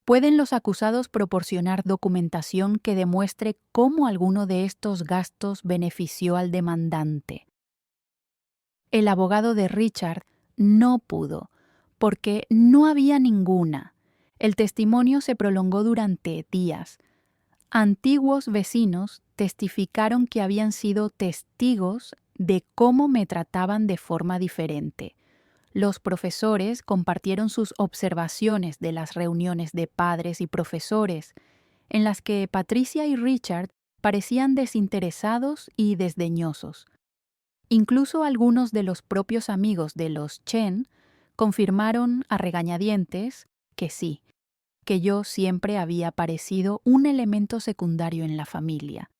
¿Pueden los acusados proporcionar documentación que demuestre cómo alguno de estos gastos benefició al demandante? El abogado de Richard no pudo, porque no había ninguna. El testimonio se prolongó durante días. Antiguos vecinos testificaron que habían sido testigos de cómo me trataban de forma diferente. Los profesores compartieron sus observaciones de las reuniones de padres y profesores, en las que Patricia y Richard parecían desinteresados y desdeñosos. Incluso algunos de los propios amigos de los Chen confirmaron a regañadientes que sí, que yo siempre había parecido un elemento secundario en la familia.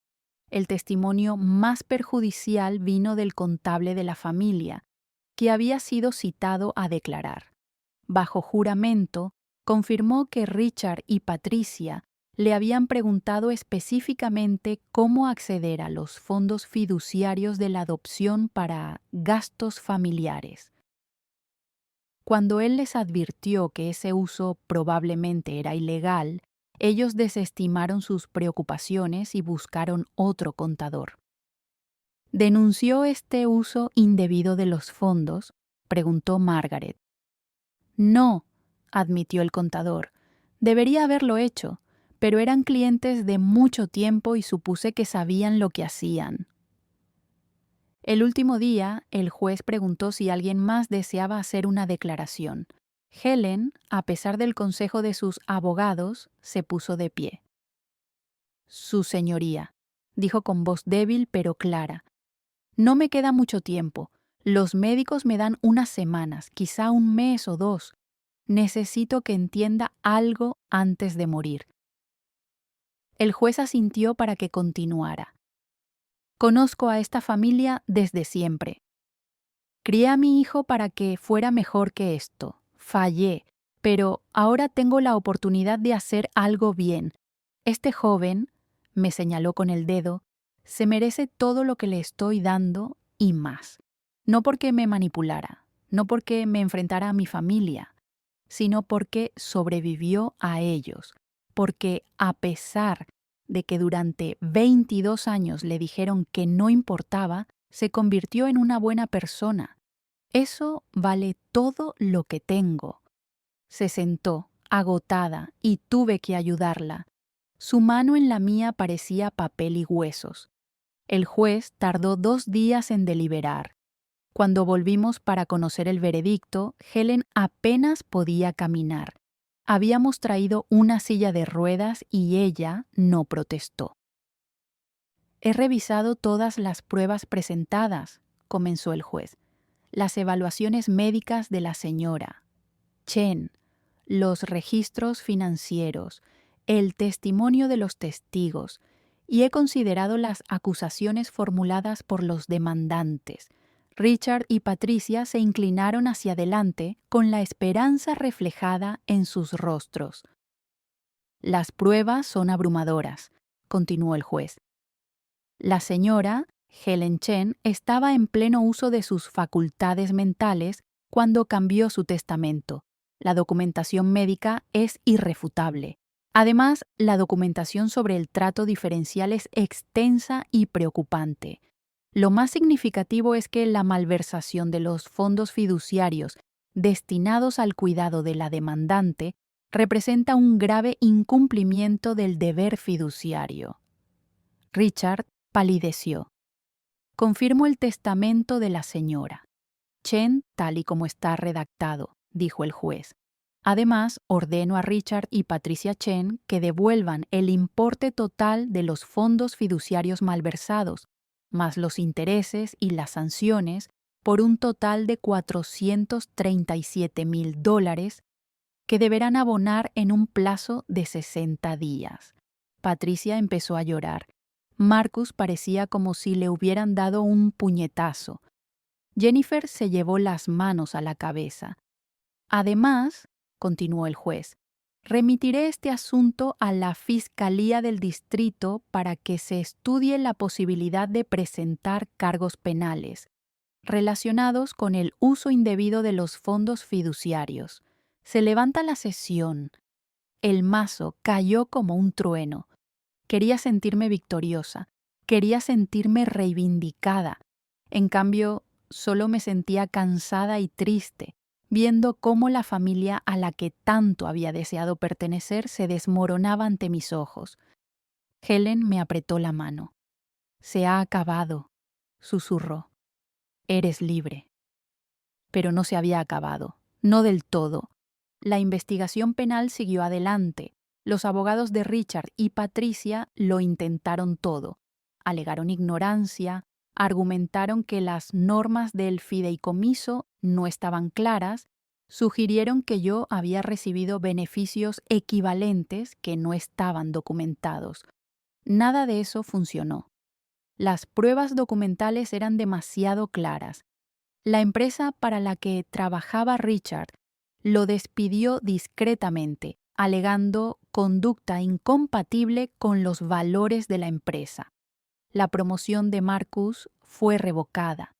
El testimonio más perjudicial vino del contable de la familia, que había sido citado a declarar. Bajo juramento, confirmó que Richard y Patricia le habían preguntado específicamente cómo acceder a los fondos fiduciarios de la adopción para gastos familiares. Cuando él les advirtió que ese uso probablemente era ilegal, ellos desestimaron sus preocupaciones y buscaron otro contador. ¿Denunció este uso indebido de los fondos?, preguntó Margaret. No, admitió el contador. Debería haberlo hecho, pero eran clientes de mucho tiempo y supuse que sabían lo que hacían. El último día, el juez preguntó si alguien más deseaba hacer una declaración. Helen, a pesar del consejo de sus abogados, se puso de pie. Su señoría, dijo con voz débil pero clara. No me queda mucho tiempo. Los médicos me dan unas semanas, quizá un mes o dos. Necesito que entienda algo antes de morir. El juez asintió para que continuara. Conozco a esta familia desde siempre. Crié a mi hijo para que fuera mejor que esto. Fallé, pero ahora tengo la oportunidad de hacer algo bien. Este joven, me señaló con el dedo, se merece todo lo que le estoy dando y más. No porque me manipulara, no porque me enfrentara a mi familia, sino porque sobrevivió a ellos, porque a pesar de que durante 22 años le dijeron que no importaba, se convirtió en una buena persona. Eso vale todo lo que tengo. Se sentó, agotada, y tuve que ayudarla. Su mano en la mía parecía papel y huesos. El juez tardó 2 días en deliberar. Cuando volvimos para conocer el veredicto, Helen apenas podía caminar. Habíamos traído una silla de ruedas y ella no protestó. He revisado todas las pruebas presentadas, comenzó el juez. las evaluaciones médicas de la señora Chen, los registros financieros, el testimonio de los testigos, y he considerado las acusaciones formuladas por los demandantes. Richard y Patricia se inclinaron hacia adelante con la esperanza reflejada en sus rostros. Las pruebas son abrumadoras, continuó el juez. La señora Helen Chen estaba en pleno uso de sus facultades mentales cuando cambió su testamento. La documentación médica es irrefutable. Además, la documentación sobre el trato diferencial es extensa y preocupante. Lo más significativo es que la malversación de los fondos fiduciarios destinados al cuidado de la demandante representa un grave incumplimiento del deber fiduciario. Richard palideció. Confirmo el testamento de la señora Chen tal y como está redactado, dijo el juez. Además, ordeno a Richard y Patricia Chen que devuelvan el importe total de los fondos fiduciarios malversados, más los intereses y las sanciones, por un total de $437,000, que deberán abonar en un plazo de 60 días. Patricia empezó a llorar. Marcus parecía como si le hubieran dado un puñetazo. Jennifer se llevó las manos a la cabeza. Además, continuó el juez, remitiré este asunto a la Fiscalía del Distrito para que se estudie la posibilidad de presentar cargos penales relacionados con el uso indebido de los fondos fiduciarios. Se levanta la sesión. El mazo cayó como un trueno. Quería sentirme victoriosa, quería sentirme reivindicada. En cambio, solo me sentía cansada y triste, viendo cómo la familia a la que tanto había deseado pertenecer se desmoronaba ante mis ojos. Helen me apretó la mano. «Se ha acabado», susurró. «Eres libre». Pero no se había acabado, no del todo. La investigación penal siguió adelante. Los abogados de Richard y Patricia lo intentaron todo. Alegaron ignorancia, argumentaron que las normas del fideicomiso no estaban claras, sugirieron que yo había recibido beneficios equivalentes que no estaban documentados. Nada de eso funcionó. Las pruebas documentales eran demasiado claras. La empresa para la que trabajaba Richard lo despidió discretamente, alegando conducta incompatible con los valores de la empresa. La promoción de Marcus fue revocada.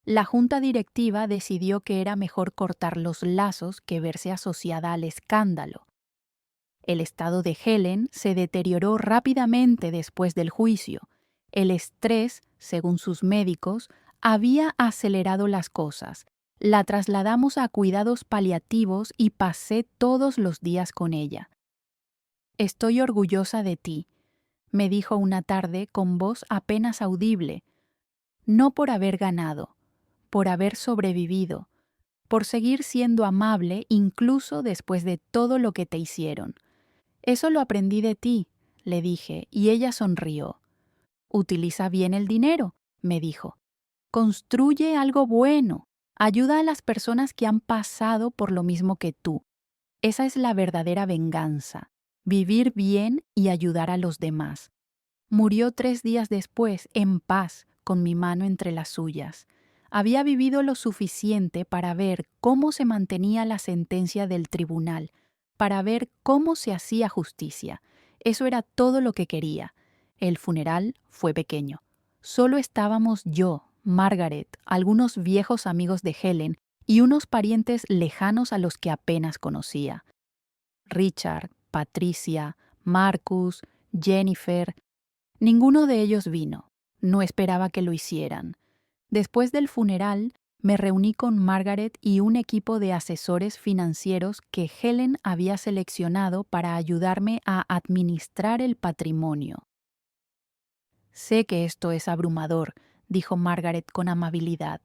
La junta directiva decidió que era mejor cortar los lazos que verse asociada al escándalo. El estado de Helen se deterioró rápidamente después del juicio. El estrés, según sus médicos, había acelerado las cosas. La trasladamos a cuidados paliativos y pasé todos los días con ella. «Estoy orgullosa de ti», me dijo una tarde con voz apenas audible, «no por haber ganado, por haber sobrevivido, por seguir siendo amable incluso después de todo lo que te hicieron. Eso lo aprendí de ti», le dije, y ella sonrió. «Utiliza bien el dinero», me dijo. «Construye algo bueno. Ayuda a las personas que han pasado por lo mismo que tú. Esa es la verdadera venganza, vivir bien y ayudar a los demás». Murió 3 días después, en paz, con mi mano entre las suyas. Había vivido lo suficiente para ver cómo se mantenía la sentencia del tribunal, para ver cómo se hacía justicia. Eso era todo lo que quería. El funeral fue pequeño. Solo estábamos yo, Margaret, algunos viejos amigos de Helen y unos parientes lejanos a los que apenas conocía. Richard, Patricia, Marcus, Jennifer. Ninguno de ellos vino. No esperaba que lo hicieran. Después del funeral, me reuní con Margaret y un equipo de asesores financieros que Helen había seleccionado para ayudarme a administrar el patrimonio. «Sé que esto es abrumador», dijo Margaret con amabilidad.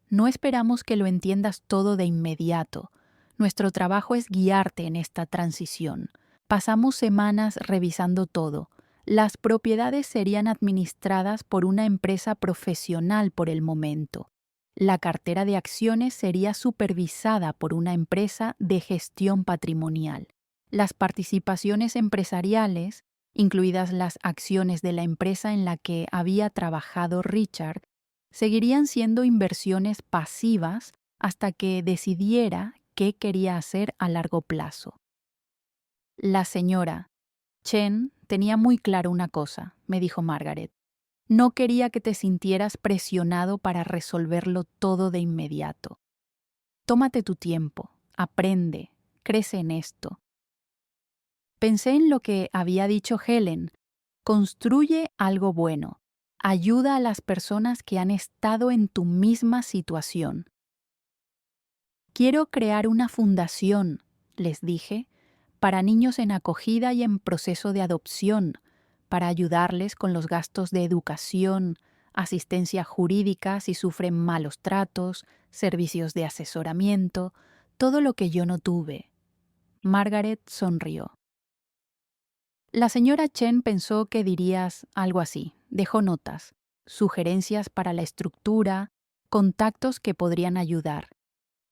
«No esperamos que lo entiendas todo de inmediato. Nuestro trabajo es guiarte en esta transición. Pasamos semanas revisando todo. Las propiedades serían administradas por una empresa profesional por el momento. La cartera de acciones sería supervisada por una empresa de gestión patrimonial. Las participaciones empresariales, incluidas las acciones de la empresa en la que había trabajado Richard, seguirían siendo inversiones pasivas hasta que decidiera qué quería hacer a largo plazo. La señora Chen tenía muy claro una cosa, me dijo Margaret. No quería que te sintieras presionado para resolverlo todo de inmediato. Tómate tu tiempo, aprende, crece en esto. Pensé en lo que había dicho Helen. Construye algo bueno. Ayuda a las personas que han estado en tu misma situación. Quiero crear una fundación, les dije, para niños en acogida y en proceso de adopción, para ayudarles con los gastos de educación, asistencia jurídica si sufren malos tratos, servicios de asesoramiento, todo lo que yo no tuve. Margaret sonrió. La señora Chen pensó que dirías algo así. Dejó notas, sugerencias para la estructura, contactos que podrían ayudar.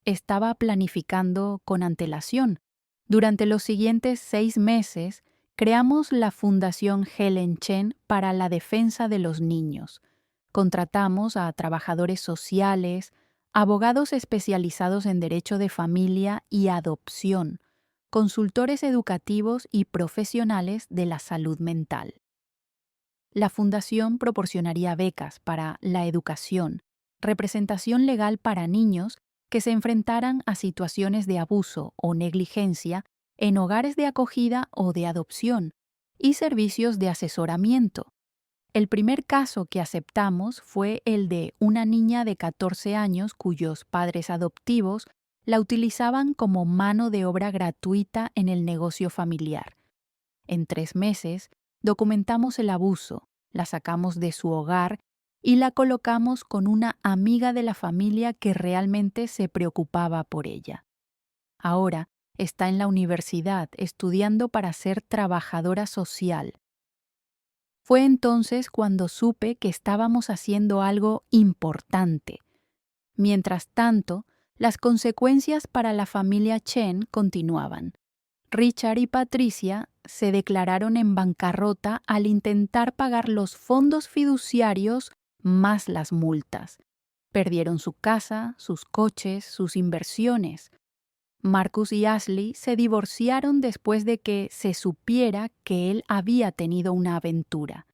Estaba planificando con antelación. Durante los siguientes 6 meses, creamos la Fundación Helen Chen para la defensa de los niños. Contratamos a trabajadores sociales, abogados especializados en derecho de familia y adopción, consultores educativos y profesionales de la salud mental. La Fundación proporcionaría becas para la educación, representación legal para niños que se enfrentaran a situaciones de abuso o negligencia en hogares de acogida o de adopción, y servicios de asesoramiento. El primer caso que aceptamos fue el de una niña de 14 años cuyos padres adoptivos la utilizaban como mano de obra gratuita en el negocio familiar. En 3 meses, documentamos el abuso, la sacamos de su hogar y la colocamos con una amiga de la familia que realmente se preocupaba por ella. Ahora está en la universidad estudiando para ser trabajadora social. Fue entonces cuando supe que estábamos haciendo algo importante. Mientras tanto, las consecuencias para la familia Chen continuaban. Richard y Patricia se declararon en bancarrota al intentar pagar los fondos fiduciarios más las multas. Perdieron su casa, sus coches, sus inversiones. Marcus y Ashley se divorciaron después de que se supiera que él había tenido una aventura.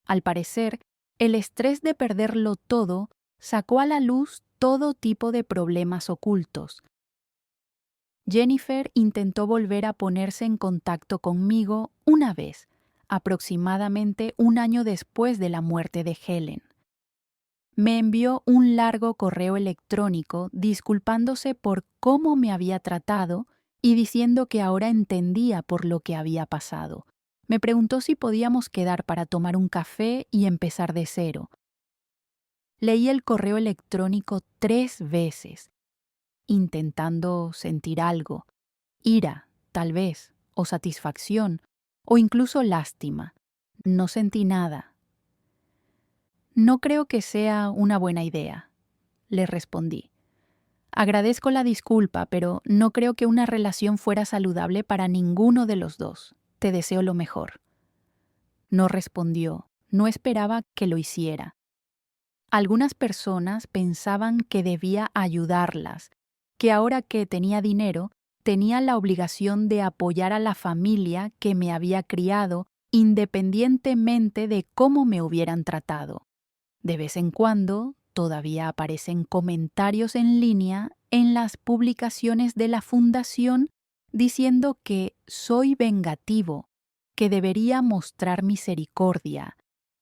Al parecer, el estrés de perderlo todo sacó a la luz todo tipo de problemas ocultos. Jennifer intentó volver a ponerse en contacto conmigo una vez, aproximadamente 1 año después de la muerte de Helen. Me envió un largo correo electrónico disculpándose por cómo me había tratado y diciendo que ahora entendía por lo que había pasado. Me preguntó si podíamos quedar para tomar un café y empezar de cero. Leí el correo electrónico 3 veces, intentando sentir algo, ira, tal vez, o satisfacción, o incluso lástima. No sentí nada. No creo que sea una buena idea, le respondí. Agradezco la disculpa, pero no creo que una relación fuera saludable para ninguno de los dos. Te deseo lo mejor. No respondió, no esperaba que lo hiciera. Algunas personas pensaban que debía ayudarlas, que ahora que tenía dinero, tenía la obligación de apoyar a la familia que me había criado independientemente de cómo me hubieran tratado. De vez en cuando, todavía aparecen comentarios en línea en las publicaciones de la Fundación diciendo que soy vengativo, que debería mostrar misericordia,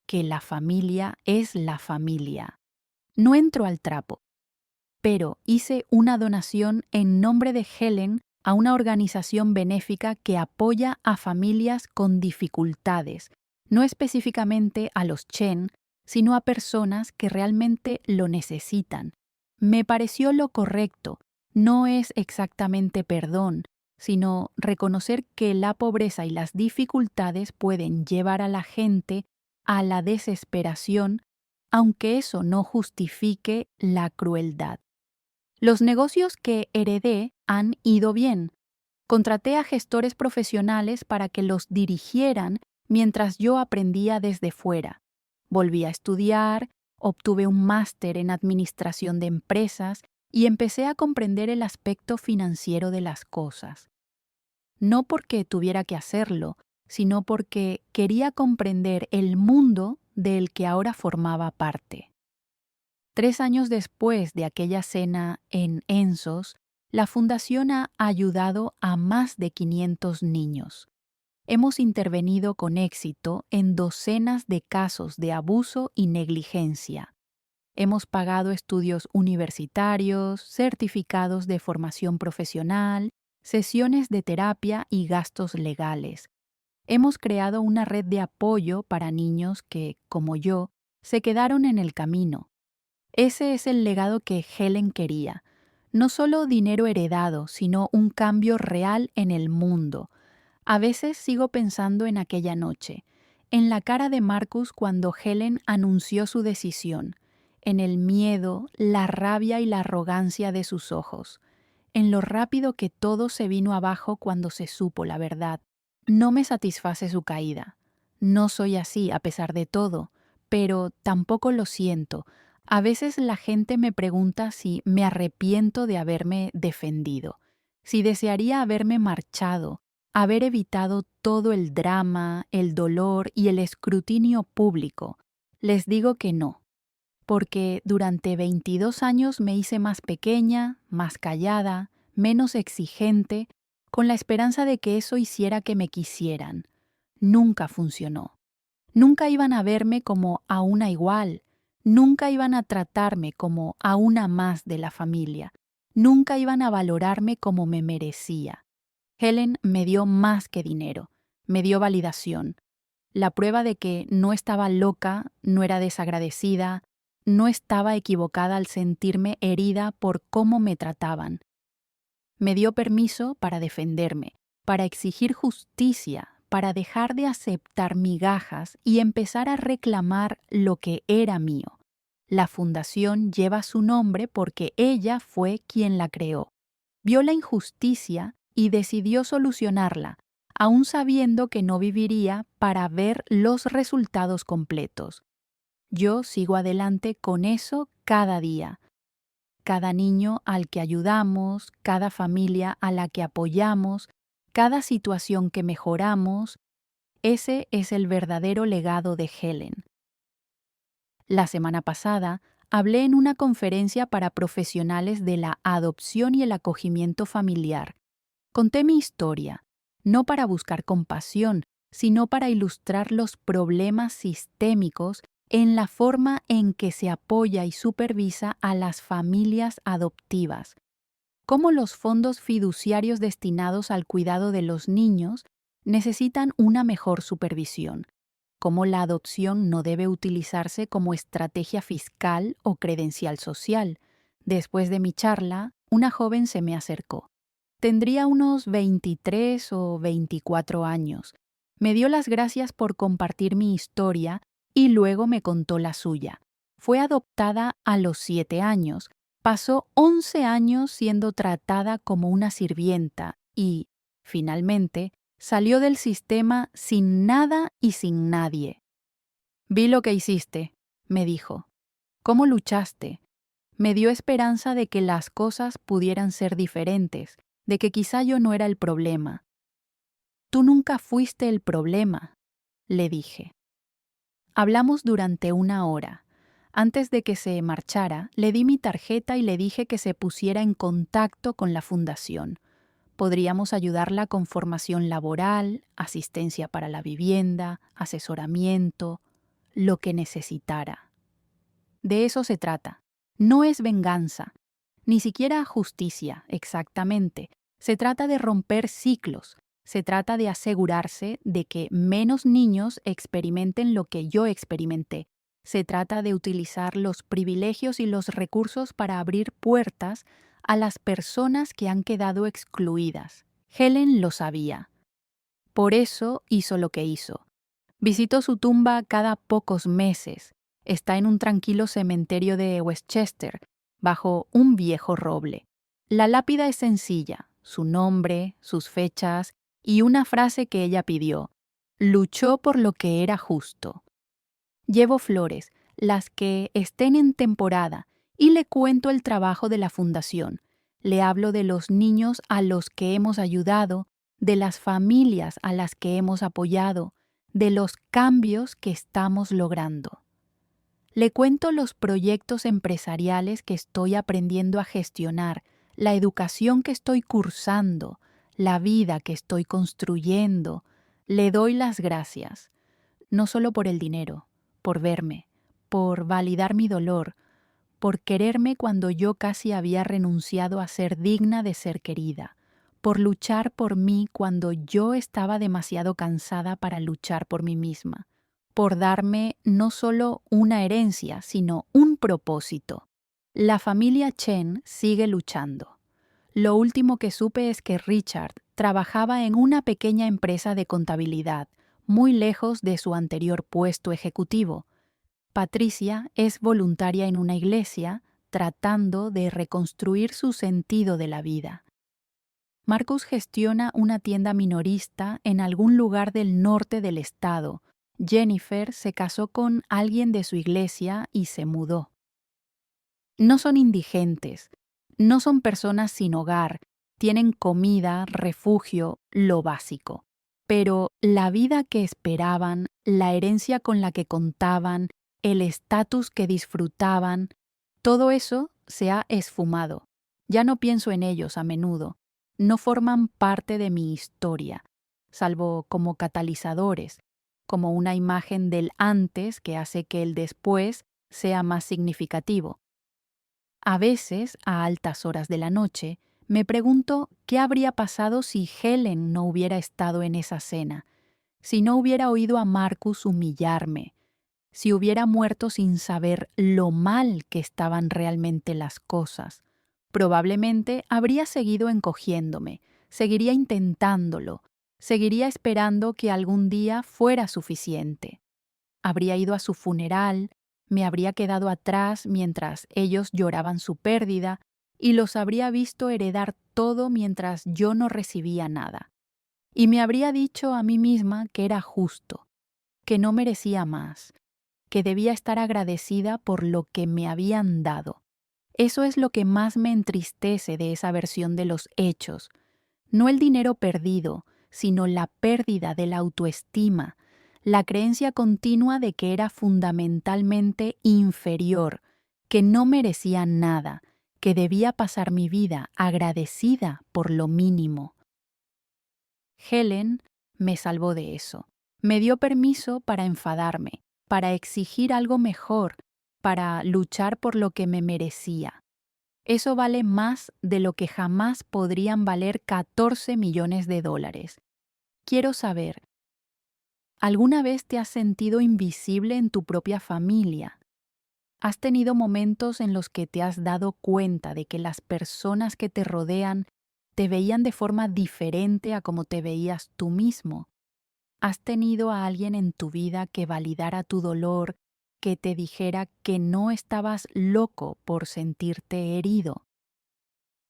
que la familia es la familia. No entro al trapo, pero hice una donación en nombre de Helen a una organización benéfica que apoya a familias con dificultades, no específicamente a los Chen, sino a personas que realmente lo necesitan. Me pareció lo correcto. No es exactamente perdón, sino reconocer que la pobreza y las dificultades pueden llevar a la gente a la desesperación aunque eso no justifique la crueldad. Los negocios que heredé han ido bien. Contraté a gestores profesionales para que los dirigieran mientras yo aprendía desde fuera. Volví a estudiar, obtuve un máster en administración de empresas y empecé a comprender el aspecto financiero de las cosas. No porque tuviera que hacerlo, sino porque quería comprender el mundo del que ahora formaba parte. 3 años después de aquella cena en Ensos, la Fundación ha ayudado a más de 500 niños. Hemos intervenido con éxito en docenas de casos de abuso y negligencia. Hemos pagado estudios universitarios, certificados de formación profesional, sesiones de terapia y gastos legales. Hemos creado una red de apoyo para niños que, como yo, se quedaron en el camino. Ese es el legado que Helen quería. No solo dinero heredado, sino un cambio real en el mundo. A veces sigo pensando en aquella noche, en la cara de Marcus cuando Helen anunció su decisión, en el miedo, la rabia y la arrogancia de sus ojos, en lo rápido que todo se vino abajo cuando se supo la verdad. No me satisface su caída. No soy así a pesar de todo, pero tampoco lo siento. A veces la gente me pregunta si me arrepiento de haberme defendido, si desearía haberme marchado, haber evitado todo el drama, el dolor y el escrutinio público. Les digo que no, porque durante 22 años me hice más pequeña, más callada, menos exigente, con la esperanza de que eso hiciera que me quisieran. Nunca funcionó. Nunca iban a verme como a una igual. Nunca iban a tratarme como a una más de la familia. Nunca iban a valorarme como me merecía. Helen me dio más que dinero. Me dio validación. La prueba de que no estaba loca, no era desagradecida, no estaba equivocada al sentirme herida por cómo me trataban. Me dio permiso para defenderme, para exigir justicia, para dejar de aceptar migajas y empezar a reclamar lo que era mío. La fundación lleva su nombre porque ella fue quien la creó. Vio la injusticia y decidió solucionarla, aún sabiendo que no viviría para ver los resultados completos. Yo sigo adelante con eso cada día. Cada niño al que ayudamos, cada familia a la que apoyamos, cada situación que mejoramos, ese es el verdadero legado de Helen. La semana pasada hablé en una conferencia para profesionales de la adopción y el acogimiento familiar. Conté mi historia, no para buscar compasión, sino para ilustrar los problemas sistémicos en la forma en que se apoya y supervisa a las familias adoptivas, cómo los fondos fiduciarios destinados al cuidado de los niños necesitan una mejor supervisión, cómo la adopción no debe utilizarse como estrategia fiscal o credencial social. Después de mi charla, una joven se me acercó. Tendría unos 23 o 24 años. Me dio las gracias por compartir mi historia y luego me contó la suya. Fue adoptada a los 7 años, pasó 11 años siendo tratada como una sirvienta y, finalmente, salió del sistema sin nada y sin nadie. Vi lo que hiciste, me dijo. ¿Cómo luchaste? Me dio esperanza de que las cosas pudieran ser diferentes, de que quizá yo no era el problema. Tú nunca fuiste el problema, le dije. Hablamos durante 1 hora. Antes de que se marchara, le di mi tarjeta y le dije que se pusiera en contacto con la fundación. Podríamos ayudarla con formación laboral, asistencia para la vivienda, asesoramiento, lo que necesitara. De eso se trata. No es venganza, ni siquiera justicia, exactamente. Se trata de romper ciclos. Se trata de asegurarse de que menos niños experimenten lo que yo experimenté. Se trata de utilizar los privilegios y los recursos para abrir puertas a las personas que han quedado excluidas. Helen lo sabía. Por eso hizo lo que hizo. Visitó su tumba cada pocos meses. Está en un tranquilo cementerio de Westchester, bajo un viejo roble. La lápida es sencilla, su nombre, sus fechas y una frase que ella pidió. Luchó por lo que era justo. Llevo flores, las que estén en temporada, y le cuento el trabajo de la fundación. Le hablo de los niños a los que hemos ayudado, de las familias a las que hemos apoyado, de los cambios que estamos logrando. Le cuento los proyectos empresariales que estoy aprendiendo a gestionar, la educación que estoy cursando, la vida que estoy construyendo. Le doy las gracias, no solo por el dinero, por verme, por validar mi dolor, por quererme cuando yo casi había renunciado a ser digna de ser querida, por luchar por mí cuando yo estaba demasiado cansada para luchar por mí misma, por darme no solo una herencia, sino un propósito. La familia Chen sigue luchando. Lo último que supe es que Richard trabajaba en una pequeña empresa de contabilidad, muy lejos de su anterior puesto ejecutivo. Patricia es voluntaria en una iglesia, tratando de reconstruir su sentido de la vida. Marcus gestiona una tienda minorista en algún lugar del norte del estado. Jennifer se casó con alguien de su iglesia y se mudó. No son indigentes, no son personas sin hogar, tienen comida, refugio, lo básico. Pero la vida que esperaban, la herencia con la que contaban, el estatus que disfrutaban, todo eso se ha esfumado. Ya no pienso en ellos a menudo. No forman parte de mi historia, salvo como catalizadores, como una imagen del antes que hace que el después sea más significativo. A veces, a altas horas de la noche, me pregunto qué habría pasado si Helen no hubiera estado en esa cena, si no hubiera oído a Marcus humillarme, si hubiera muerto sin saber lo mal que estaban realmente las cosas. Probablemente habría seguido encogiéndome, seguiría intentándolo, seguiría esperando que algún día fuera suficiente. Habría ido a su funeral, me habría quedado atrás mientras ellos lloraban su pérdida y los habría visto heredar todo mientras yo no recibía nada. Y me habría dicho a mí misma que era justo, que no merecía más, que debía estar agradecida por lo que me habían dado. Eso es lo que más me entristece de esa versión de los hechos. No el dinero perdido, sino la pérdida de la autoestima, la creencia continua de que era fundamentalmente inferior, que no merecía nada, que debía pasar mi vida agradecida por lo mínimo. Helen me salvó de eso. Me dio permiso para enfadarme, para exigir algo mejor, para luchar por lo que me merecía. Eso vale más de lo que jamás podrían valer 14 millones de dólares. Quiero saber, ¿alguna vez te has sentido invisible en tu propia familia? ¿Has tenido momentos en los que te has dado cuenta de que las personas que te rodean te veían de forma diferente a como te veías tú mismo? ¿Has tenido a alguien en tu vida que validara tu dolor, que te dijera que no estabas loco por sentirte herido?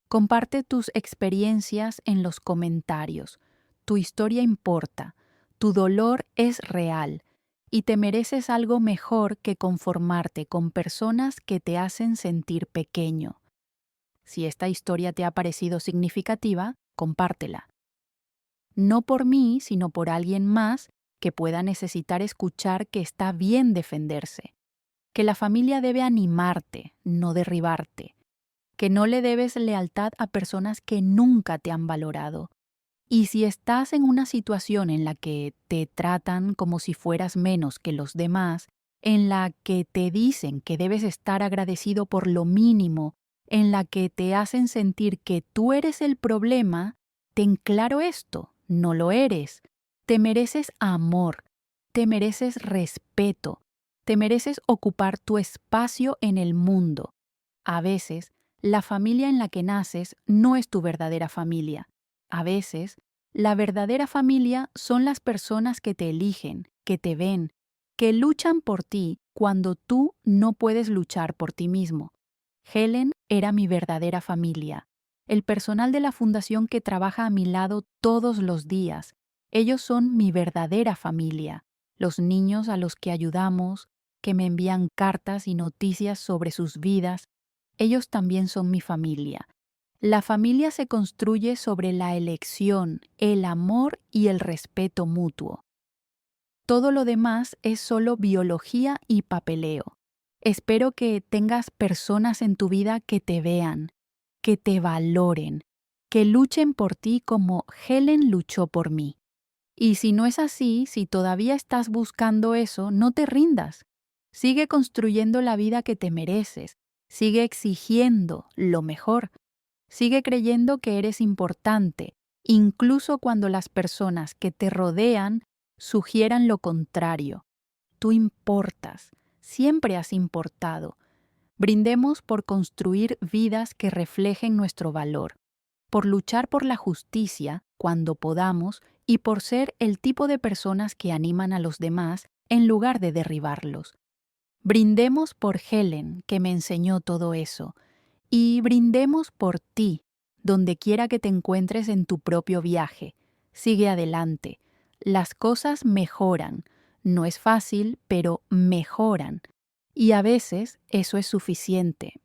Comparte tus experiencias en los comentarios. Tu historia importa, tu dolor es real y te mereces algo mejor que conformarte con personas que te hacen sentir pequeño. Si esta historia te ha parecido significativa, compártela. No por mí, sino por alguien más que pueda necesitar escuchar que está bien defenderse, que la familia debe animarte, no derribarte, que no le debes lealtad a personas que nunca te han valorado. Y si estás en una situación en la que te tratan como si fueras menos que los demás, en la que te dicen que debes estar agradecido por lo mínimo, en la que te hacen sentir que tú eres el problema, ten claro esto, no lo eres. Te mereces amor, te mereces respeto, te mereces ocupar tu espacio en el mundo. A veces, la familia en la que naces no es tu verdadera familia. A veces, la verdadera familia son las personas que te eligen, que te ven, que luchan por ti cuando tú no puedes luchar por ti mismo. Helen era mi verdadera familia. El personal de la fundación que trabaja a mi lado todos los días. Ellos son mi verdadera familia. Los niños a los que ayudamos, que me envían cartas y noticias sobre sus vidas, ellos también son mi familia. La familia se construye sobre la elección, el amor y el respeto mutuo. Todo lo demás es solo biología y papeleo. Espero que tengas personas en tu vida que te vean, que te valoren, que luchen por ti como Helen luchó por mí. Y si no es así, si todavía estás buscando eso, no te rindas. Sigue construyendo la vida que te mereces. Sigue exigiendo lo mejor. Sigue creyendo que eres importante, incluso cuando las personas que te rodean sugieran lo contrario. Tú importas, siempre has importado. Brindemos por construir vidas que reflejen nuestro valor, por luchar por la justicia cuando podamos y por ser el tipo de personas que animan a los demás en lugar de derribarlos. Brindemos por Helen, que me enseñó todo eso, y brindemos por ti, donde quiera que te encuentres en tu propio viaje. Sigue adelante. Las cosas mejoran. No es fácil, pero mejoran. Y a veces eso es suficiente.